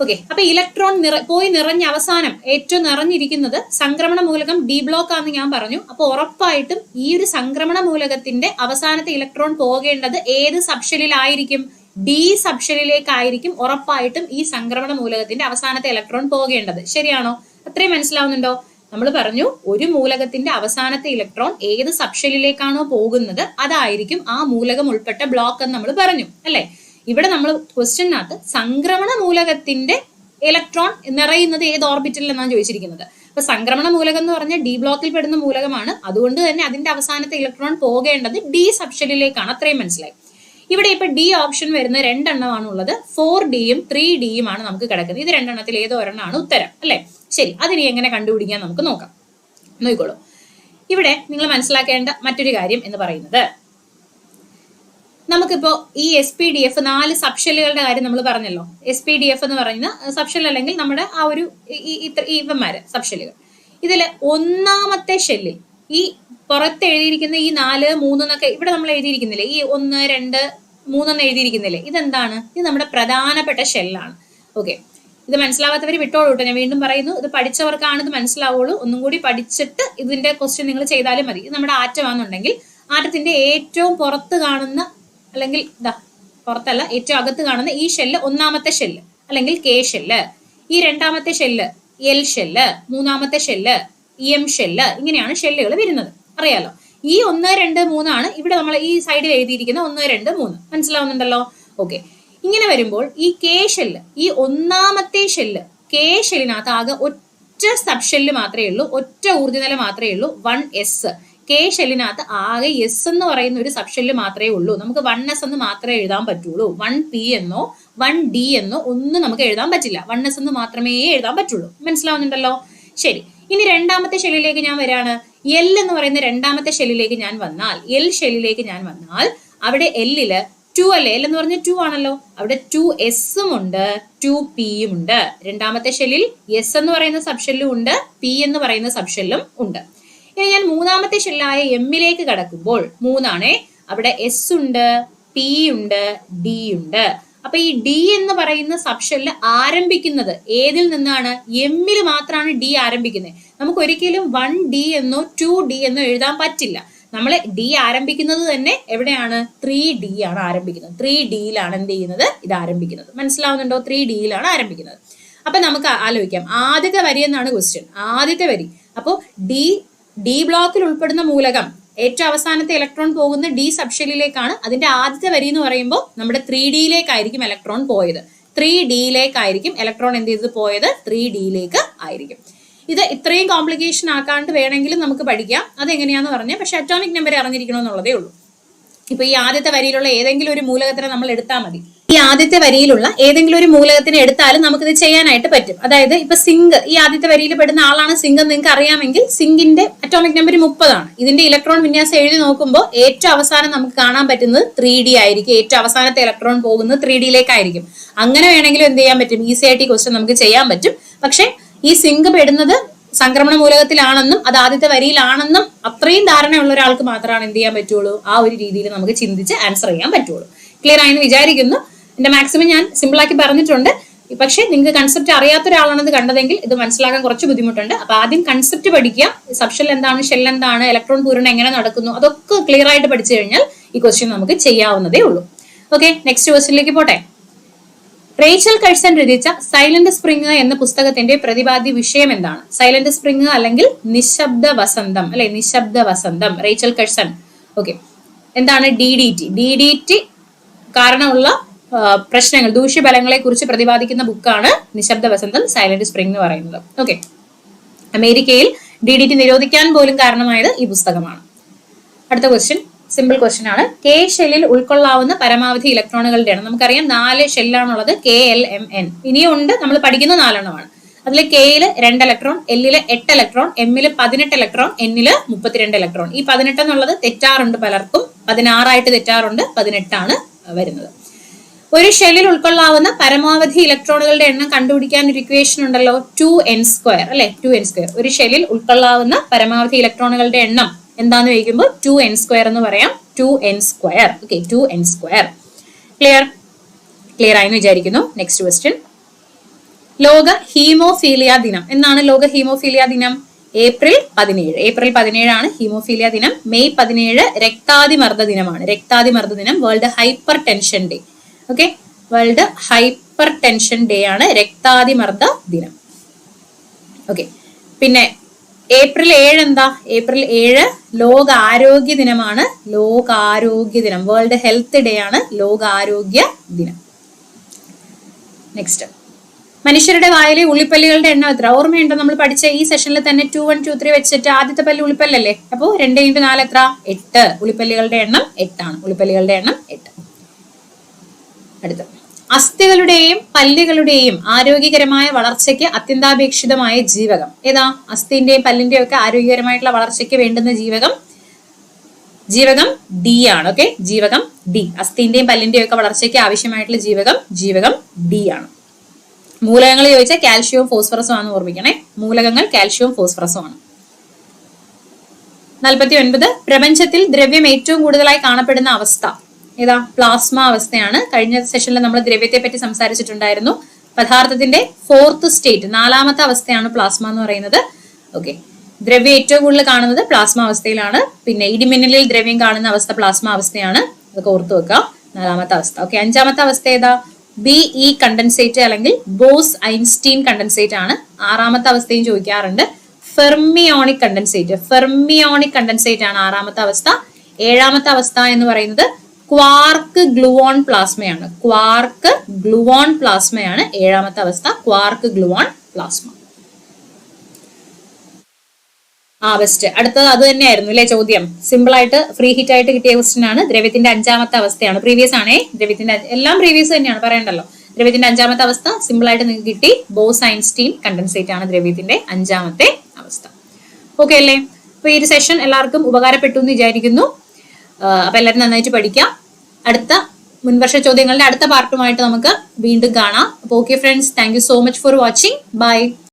ഓക്കെ, അപ്പൊ ഇലക്ട്രോൺ പോയി നിറഞ്ഞ അവസാനം ഏറ്റവും നിറഞ്ഞിരിക്കുന്നത് സംക്രമണ മൂലകം ഡി ബ്ലോക്ക് ആണെന്ന് ഞാൻ പറഞ്ഞു. അപ്പൊ ഉറപ്പായിട്ടും ഈ ഒരു സംക്രമണ മൂലകത്തിന്റെ അവസാനത്തെ ഇലക്ട്രോൺ പോകേണ്ടത് ഏത് സബ്ഷെല്ലിലായിരിക്കും? ഡി സബ്ഷെല്ലിലേക്കായിരിക്കും ഉറപ്പായിട്ടും ഈ സംക്രമണ മൂലകത്തിന്റെ അവസാനത്തെ ഇലക്ട്രോൺ പോകേണ്ടത്. ശരിയാണോ? അത്രയും മനസ്സിലാവുന്നുണ്ടോ? നമ്മൾ പറഞ്ഞു ഒരു മൂലകത്തിന്റെ അവസാനത്തെ ഇലക്ട്രോൺ ഏത് സബ്ഷെല്ലിലേക്കാണോ പോകുന്നത് അതായിരിക്കും ആ മൂലകം ഉൾപ്പെട്ട ബ്ലോക്ക് എന്ന് നമ്മൾ പറഞ്ഞു അല്ലെ. ഇവിടെ നമ്മൾ ക്വസ്റ്റ്യനകത്ത് സംക്രമണ മൂലകത്തിന്റെ ഇലക്ട്രോൺ നിറയുന്നത് ഏത് ഓർബിറ്റലിൽ എന്നാണ് ചോദിച്ചിരിക്കുന്നത്. അപ്പൊ സംക്രമണ മൂലകം എന്ന് പറഞ്ഞാൽ ഡി ബ്ലോക്കിൽ പെടുന്ന മൂലകമാണ്. അതുകൊണ്ട് തന്നെ അതിന്റെ അവസാനത്തെ ഇലക്ട്രോൺ പോകേണ്ടത് ഡി സബ്ഷെല്ലിലേക്കാണ്. അത്രയും മനസ്സിലായി. ഇവിടെ ഇപ്പൊ ഡി ഓപ്ഷൻ വരുന്ന രണ്ടെണ്ണമാണ് ഉള്ളത്. 4Dയും 3Dയും ആണ് നമുക്ക് കിടക്കുന്നത്. ഇത് രണ്ടെണ്ണത്തിൽ ഏതോ ഒരെണ്ണമാണ് ഉത്തരം അല്ലെ. ശരി, അതിനെ എങ്ങനെ കണ്ടുപിടിക്കാൻ നമുക്ക് നോക്കാം. നോക്കിക്കോളൂ. ഇവിടെ നിങ്ങൾ മനസ്സിലാക്കേണ്ട മറ്റൊരു കാര്യം എന്ന് പറയുന്നത്, നമുക്കിപ്പോ ഈ SPDF 4 സബ്ഷെല്ലുകളുടെ കാര്യം നമ്മൾ പറഞ്ഞല്ലോ. SPDF എന്ന് പറയുന്ന സബ്ഷെൽ അല്ലെങ്കിൽ നമ്മുടെ ആ ഒരു ഇവന്മാര് സബ്ഷെല്ലുകൾ. ഇതില് ഒന്നാമത്തെ ഷെല്ലിൽ ഈ പുറത്ത് എഴുതിയിരിക്കുന്ന ഈ 4, 3 എന്നൊക്കെ ഇവിടെ നമ്മൾ എഴുതിയിരിക്കുന്നില്ലേ, ഈ 1, 2, 3 എന്ന് എഴുതിയിരിക്കുന്നില്ലേ, ഇതെന്താണ്? ഇത് നമ്മുടെ പ്രധാനപ്പെട്ട ഷെല്ലാണ്. ഓക്കെ, ഇത് മനസ്സിലാവാത്തവർ വിട്ടോളൂ കേട്ടോ. ഞാൻ വീണ്ടും പറയുന്നു, ഇത് പഠിച്ചവർക്കാണ് ഇത് മനസ്സിലാവുള്ളൂ. ഒന്നും കൂടി പഠിച്ചിട്ട് ഇതിന്റെ ക്വസ്റ്റ്യൻ നിങ്ങൾ ചെയ്താലും മതി. ഇത് നമ്മുടെ ആറ്റമാണെന്നുണ്ടെങ്കിൽ ആറ്റത്തിന്റെ ഏറ്റവും പുറത്ത് കാണുന്ന, അല്ലെങ്കിൽ പുറത്തല്ല, ഏറ്റവും അകത്ത് കാണുന്ന ഈ ഷെല്ല് ഒന്നാമത്തെ ഷെല്ല് അല്ലെങ്കിൽ കെ ഷെല്ല്, ഈ രണ്ടാമത്തെ ഷെല്ല് എൽ ഷെല്ല്, മൂന്നാമത്തെ ഷെല്ല് എം ഷെല്ല്, ഇങ്ങനെയാണ് ഷെല്ലുകൾ വരുന്നത്. അറിയാലോ. ഈ 1, 2, 3 ആണ് ഇവിടെ നമ്മൾ ഈ സൈഡിൽ എഴുതിയിരിക്കുന്ന 1, 2, 3. മനസ്സിലാവുന്നുണ്ടല്ലോ? ഓക്കെ, ഇങ്ങനെ വരുമ്പോൾ ഈ കെ ഷെല്ല്, ഈ ഒന്നാമത്തെ ഷെല്ല് കെ ഷെല്ലിനകത്ത് ആകെ ഒറ്റ സബ്ഷെല്ല് മാത്രമേ ഉള്ളൂ, ഒറ്റ ഊർജ്ജനില മാത്രമേ ഉള്ളൂ, 1s. കെ ഷെല്ലിനകത്ത് ആകെ എസ് എന്ന് പറയുന്ന ഒരു സബ്ഷെല്ല് മാത്രമേ ഉള്ളൂ. നമുക്ക് 1s എന്ന് മാത്രമേ എഴുതാൻ പറ്റുള്ളൂ. 1p എന്നോ 1d എന്നോ ഒന്നും നമുക്ക് എഴുതാൻ പറ്റില്ല. 1s എന്ന് മാത്രമേ എഴുതാൻ പറ്റുള്ളൂ. മനസ്സിലാവുന്നുണ്ടല്ലോ? ശരി, ഇനി രണ്ടാമത്തെ ഷെല്ലിലേക്ക് ഞാൻ വരാണ്. എൽ എന്ന് പറയുന്ന രണ്ടാമത്തെ ഷെല്ലിലേക്ക് ഞാൻ വന്നാൽ, എൽ ഷെല്ലിലേക്ക് ഞാൻ വന്നാൽ അവിടെ എല്ലില് 2 അല്ലേ, എൽ എന്ന് പറഞ്ഞ 2 ആണല്ലോ, അവിടെ 2s ഉണ്ട്, 2pയും ഉണ്ട്. രണ്ടാമത്തെ ഷെല്ലിൽ എസ് എന്ന് പറയുന്ന സബ്ഷെല്ലും ഉണ്ട്, പി എന്ന് പറയുന്ന സബ്ഷെല്ലും ഉണ്ട്. ഇനി ഞാൻ മൂന്നാമത്തെ ഷെല്ലായ എമ്മിലേക്ക് കടക്കുമ്പോൾ 3 ആണേ, അവിടെ എസ് ഉണ്ട്, പി ഉണ്ട്, ഡി ഉണ്ട്. അപ്പൊ ഈ ഡി എന്ന് പറയുന്ന സബ്ഷെല്ല് ആരംഭിക്കുന്നത് ഏതിൽ നിന്നാണ്? എമ്മിൽ മാത്രമാണ് ഡി ആരംഭിക്കുന്നത്. നമുക്ക് ഒരിക്കലും 1d എന്നോ 2d എന്നോ എഴുതാൻ പറ്റില്ല. നമ്മൾ ഡി ആരംഭിക്കുന്നത് തന്നെ എവിടെയാണ്? 3d ആണ് ആരംഭിക്കുന്നത്. 3dയിലാണ് എന്ത് ചെയ്യുന്നത്? ഇത് ആരംഭിക്കുന്നത്. മനസ്സിലാവുന്നുണ്ടോ? 3dയിലാണ് ആരംഭിക്കുന്നത്. അപ്പൊ നമുക്ക് ആലോചിക്കാം, ആദ്യത്തെ വരി എന്നാണ് ക്വസ്റ്റ്യൻ. ആദ്യത്തെ വരി. അപ്പോ ഡി ബ്ലോക്കിൽ ഉൾപ്പെടുന്ന മൂലകം ഏറ്റവും അവസാനത്തെ ഇലക്ട്രോൺ പോകുന്ന ഡി സബ്ഷെല്ലിലേക്കാണ്. അതിന്റെ ആദ്യത്തെ വരി എന്ന് പറയുമ്പോൾ നമ്മുടെ 3Dയിലേക്കായിരിക്കും ഇലക്ട്രോൺ പോയത്. 3Dയിലേക്കായിരിക്കും ഇലക്ട്രോൺ എന്ത് ചെയ്ത് പോയത്? 3Dയിലേക്ക് ആയിരിക്കും. ഇത് ഇത്രയും കോംപ്ലിക്കേഷൻ ആക്കാണ്ട് വേണമെങ്കിലും നമുക്ക് പഠിക്കാം. അതെങ്ങനെയാന്ന് പറഞ്ഞാൽ, പക്ഷെ അറ്റോമിക് നമ്പർ അറിഞ്ഞിരിക്കണമെന്നുള്ളതേ ഉള്ളൂ. ഇപ്പൊ ഈ ആദ്യത്തെ വരിയിലുള്ള ഏതെങ്കിലും ഒരു മൂലകത്തിനെ നമ്മൾ എടുത്താൽ മതി. ഈ ആദ്യത്തെ വരിയിലുള്ള ഏതെങ്കിലും ഒരു മൂലകത്തിനെ എടുത്താലും നമുക്കിത് ചെയ്യാനായിട്ട് പറ്റും. അതായത് ഇപ്പൊ സിങ്ക് ഈ ആദ്യത്തെ വരിയിൽ പെടുന്ന ആളാണ് സിങ്ക് എന്ന് നിങ്ങൾക്ക് അറിയാമെങ്കിൽ സിങ്കിന്റെ അറ്റോമിക് നമ്പർ 30 ആണ്. ഇതിന്റെ ഇലക്ട്രോൺ വിന്യാസം എഴുതി നോക്കുമ്പോൾ ഏറ്റവും അവസാനം നമുക്ക് കാണാൻ പറ്റുന്നത് 3D ആയിരിക്കും. ഏറ്റവും അവസാനത്തെ ഇലക്ട്രോൺ പോകുന്നത് 3Dയിലേക്കായിരിക്കും. അങ്ങനെ വേണമെങ്കിലും എന്ത് ചെയ്യാൻ പറ്റും? ഈസി ആയിട്ട് ഈ ക്വസ്റ്റ്യൻ നമുക്ക് ചെയ്യാൻ പറ്റും. പക്ഷെ ഈ സിങ്ക് പെടുന്നത് സംക്രമണ മൂലകത്തിലാണെന്നും അത് ആദ്യത്തെ വരിയിലാണെന്നും അത്രയും ധാരണയുള്ള ഒരാൾക്ക് മാത്രമാണ് എന്ത് ചെയ്യാൻ പറ്റുള്ളൂ? ആ ഒരു രീതിയിൽ നമുക്ക് ചിന്തിച്ച് ആൻസർ ചെയ്യാൻ പറ്റുള്ളൂ. ക്ലിയർ ആയെന്ന് വിചാരിക്കുന്നു. എന്റെ മാക്സിമം ഞാൻ സിമ്പിൾ ആക്കി പറഞ്ഞിട്ടുണ്ട്. പക്ഷെ നിങ്ങൾക്ക് കൺസെപ്റ്റ് അറിയാത്ത ഒരാളാണെന്ന് കണ്ടതെങ്കിൽ ഇത് മനസ്സിലാക്കാൻ കുറച്ച് ബുദ്ധിമുട്ടുണ്ട്. അപ്പൊ ആദ്യം കൺസെപ്റ്റ് പഠിക്കുക. സബ്ഷെൽ എന്താണ്, ഷെൽ എന്താണ്, ഇലക്ട്രോൺ പൂരണം എങ്ങനെ നടക്കുന്നു, അതൊക്കെ ക്ലിയർ ആയിട്ട് പഠിച്ചു കഴിഞ്ഞാൽ ഈ ക്വസ്റ്റ്യൻ നമുക്ക് ചെയ്യാവുന്നതേ ഉള്ളൂ. ഓക്കെ, നെക്സ്റ്റ് ക്വസ്റ്റ്യനിലേക്ക് പോട്ടെ. റേച്ചൽ കഴ്സൺ രചിച്ച സൈലന്റ് സ്പ്രിംഗ് എന്ന പുസ്തകത്തിന്റെ പ്രതിപാദ്യ വിഷയം എന്താണ്? സൈലന്റ് സ്പ്രിംഗ് അല്ലെങ്കിൽ നിശബ്ദ വസന്തം അല്ലെ, നിശബ്ദ വസന്തം, റേച്ചൽ കഴ്സൺ. ഓക്കെ, എന്താണ് DDT? DDT കാരണമുള്ള പ്രശ്നങ്ങൾ, ദൂഷ്യഫലങ്ങളെ കുറിച്ച് പ്രതിപാദിക്കുന്ന ബുക്കാണ് നിശബ്ദ വസന്തം, സൈലന്റ് സ്പ്രിംഗ് എന്ന് പറയുന്നത്. ഓക്കെ, അമേരിക്കയിൽ DDT നിരോധിക്കാൻ പോലും കാരണമായത് ഈ പുസ്തകമാണ്. അടുത്ത ക്വസ്റ്റ്യൻ സിമ്പിൾ ക്വസ്റ്റ്യൻ ആണ്. K ഷെല്ലിൽ ഉൾക്കൊള്ളാവുന്ന പരമാവധി ഇലക്ട്രോണുകളുടെ എണ്ണം. നമുക്കറിയാം 4 ഷെല്ലാണുള്ളത്, KLMN. ഇനിയും ഉണ്ട്, നമ്മൾ പഠിക്കുന്ന 4 എണ്ണമാണ്. അതിൽ Kയിൽ 2 ഇലക്ട്രോൺ, Lൽ 8 ഇലക്ട്രോൺ, Mൽ 18 ഇലക്ട്രോൺ, Nൽ 32 ഇലക്ട്രോൺ. ഈ 18 എന്നുള്ളത് തെറ്റാറുണ്ട് പലർക്കും, 16 ആയിട്ട് തെറ്റാറുണ്ട്, 18 ആണ് വരുന്നത്. ഒരു ഷെല്ലിൽ ഉൾക്കൊള്ളാവുന്ന പരമാവധി ഇലക്ട്രോണുകളുടെ എണ്ണം കണ്ടുപിടിക്കാൻ ഒരു ഇക്വേഷൻ ഉണ്ടല്ലോ, 2n², അല്ലെ? 2n². ഒരു ഷെല്ലിൽ ഉൾക്കൊള്ളാവുന്ന പരമാവധി ഇലക്ട്രോണുകളുടെ എണ്ണം എന്താന്ന് ചോദിക്കുമ്പോൾ 2n² എന്ന് പറയാം. 2n². Okay, 2n². ക്ലിയർ ആയെന്ന് വിചാരിക്കുന്നു. നെക്സ്റ്റ് ക്വസ്റ്റ്യൻ, ലോക ഹീമോഫീലിയ ദിനം എന്നാണ്. ലോക ഹീമോഫീലിയ ദിനം ഏപ്രിൽ 17. ഏപ്രിൽ 17 ആണ് ഹീമോഫീലിയ ദിനം. മെയ് 17 രക്താതിമർദ്ദ ദിനമാണ്. രക്താതിമർദ്ദ ദിനം, world hyper tension day. Okay, world hyper tension day ആണ് രക്താതിമർദ്ദ ദിനം. ഓക്കെ, പിന്നെ ഏപ്രിൽ 7 എന്താ? ഏപ്രിൽ 7 ലോകാരോഗ്യ ദിനമാണ്. ലോകാരോഗ്യ ദിനം, വേൾഡ് ഹെൽത്ത് ഡേ ആണ് ലോകാരോഗ്യ ദിനം. നെക്സ്റ്റ്, മനുഷ്യരുടെ വായിലെ ഉള്ളിപ്പല്ലുകളുടെ എണ്ണം എത്ര? ഓർമ്മയുണ്ടോ? നമ്മൾ പഠിച്ച ഈ സെഷനിൽ തന്നെ 2, 1, 2, 3 വെച്ചിട്ട് ആദ്യത്തെ പല്ല് ഉള്ളിപ്പല്ലല്ലേ? അപ്പോ 2 × 4 എത്ര? 8. ഉള്ളിപ്പല്ലുകളുടെ എണ്ണം 8 ആണ്. ഉള്ളിപ്പല്ലുകളുടെ എണ്ണം 8. അടുത്ത, അസ്ഥികളുടെയും പല്ലുകളുടെയും ആരോഗ്യകരമായ വളർച്ചയ്ക്ക് അത്യന്താപേക്ഷിതമായ ജീവകം ഏതാ? അസ്ഥിന്റെയും പല്ലിന്റെയും ഒക്കെ ആരോഗ്യകരമായിട്ടുള്ള വളർച്ചയ്ക്ക് വേണ്ടുന്ന ജീവകം D ആണ്. ഓക്കെ, ജീവകം D. അസ്ഥിന്റെയും പല്ലിന്റെയും ഒക്കെ വളർച്ചയ്ക്ക് ആവശ്യമായിട്ടുള്ള ജീവകം D ആണ്. മൂലകങ്ങൾ ചോദിച്ചാൽ കാൽഷ്യവും ഫോസ്ഫറസും ആണെന്ന് ഓർമ്മിക്കണേ. മൂലകങ്ങൾ കാൽഷ്യവും ഫോസ്ഫറസും ആണ്. 49, പ്രപഞ്ചത്തിൽ ദ്രവ്യം ഏറ്റവും കൂടുതലായി കാണപ്പെടുന്ന അവസ്ഥ ഏതാ? പ്ലാസ്മ അവസ്ഥയാണ്. കഴിഞ്ഞ സെഷനിൽ നമ്മൾ ദ്രവ്യത്തെ പറ്റി സംസാരിച്ചിട്ടുണ്ടായിരുന്നു. പദാർത്ഥത്തിന്റെ 4th സ്റ്റേറ്റ്, 4ാമത്തെ അവസ്ഥയാണ് പ്ലാസ്മ എന്ന് പറയുന്നത്. ഓക്കെ, ദ്രവ്യം ഏറ്റവും കൂടുതൽ കാണുന്നത് പ്ലാസ്മ അവസ്ഥയിലാണ്. പിന്നെ ഇടിമിന്നലിൽ ദ്രവ്യം കാണുന്ന അവസ്ഥ പ്ലാസ്മ അവസ്ഥയാണ്. അതൊക്കെ ഓർത്തു വെക്കാം. 4ാമത്തെ അവസ്ഥ. ഓക്കെ, 5ാമത്തെ അവസ്ഥ ഏതാ? BE കണ്ടൻസേറ്റ് അല്ലെങ്കിൽ ബോസ് ഐൻസ്റ്റീൻ കണ്ടൻസേറ്റ് ആണ്. 6ാമത്തെ അവസ്ഥയും ചോദിക്കാറുണ്ട്. Fermionic condensate. ഫെർമിയോണിക് കണ്ടൻസേറ്റ് ആണ് 6ാമത്തെ അവസ്ഥ. 7ാമത്തെ അവസ്ഥ എന്ന് പറയുന്നത് ക്വാർക്ക് ഗ്ലൂവോൺ പ്ലാസ്മയാണ്. ക്വാർക്ക് ഗ്ലൂവോൺ പ്ലാസ്മയാണ് 7ാമത്തെ അവസ്ഥ. Quark gluon plasma. ബെസ്റ്റ്. അടുത്തത് അത് തന്നെയായിരുന്നു അല്ലെ ചോദ്യം. സിമ്പിൾ ആയിട്ട് ഫ്രീ ഹിറ്റ് ആയിട്ട് കിട്ടിയ ക്വസ്റ്റ്യൻ ആണ്. ദ്രവ്യത്തിന്റെ 5ാമത്തെ അവസ്ഥയാണ്. പ്രീവിയസ് ആണേ, ദ്രവ്യത്തിന്റെ എല്ലാം പ്രീവിയസ് തന്നെയാണ്, പറയണ്ടല്ലോ. ദ്രവ്യത്തിന്റെ 5ാമത്തെ അവസ്ഥ സിമ്പിൾ ആയിട്ട് നിങ്ങൾക്ക് കിട്ടി. ബോസ് ഐൻസ്റ്റീൻ കണ്ടൻസേറ്റ് ആണ് ദ്രവ്യത്തിന്റെ 5ാമത്തെ അവസ്ഥ. ഓക്കെ അല്ലേ? അപ്പൊ ഈ ഒരു സെഷൻ എല്ലാവർക്കും ഉപകാരപ്പെട്ടു എന്ന് വിചാരിക്കുന്നു. അപ്പൊ എല്ലാവരും നന്നായിട്ട് പഠിക്കാം. അടുത്ത മുൻവർഷ ചോദ്യങ്ങളുടെ അടുത്ത പാർട്ടുമായിട്ട് നമുക്ക് വീണ്ടും കാണാം. അപ്പൊ okay friends, thank you so much for watching. By.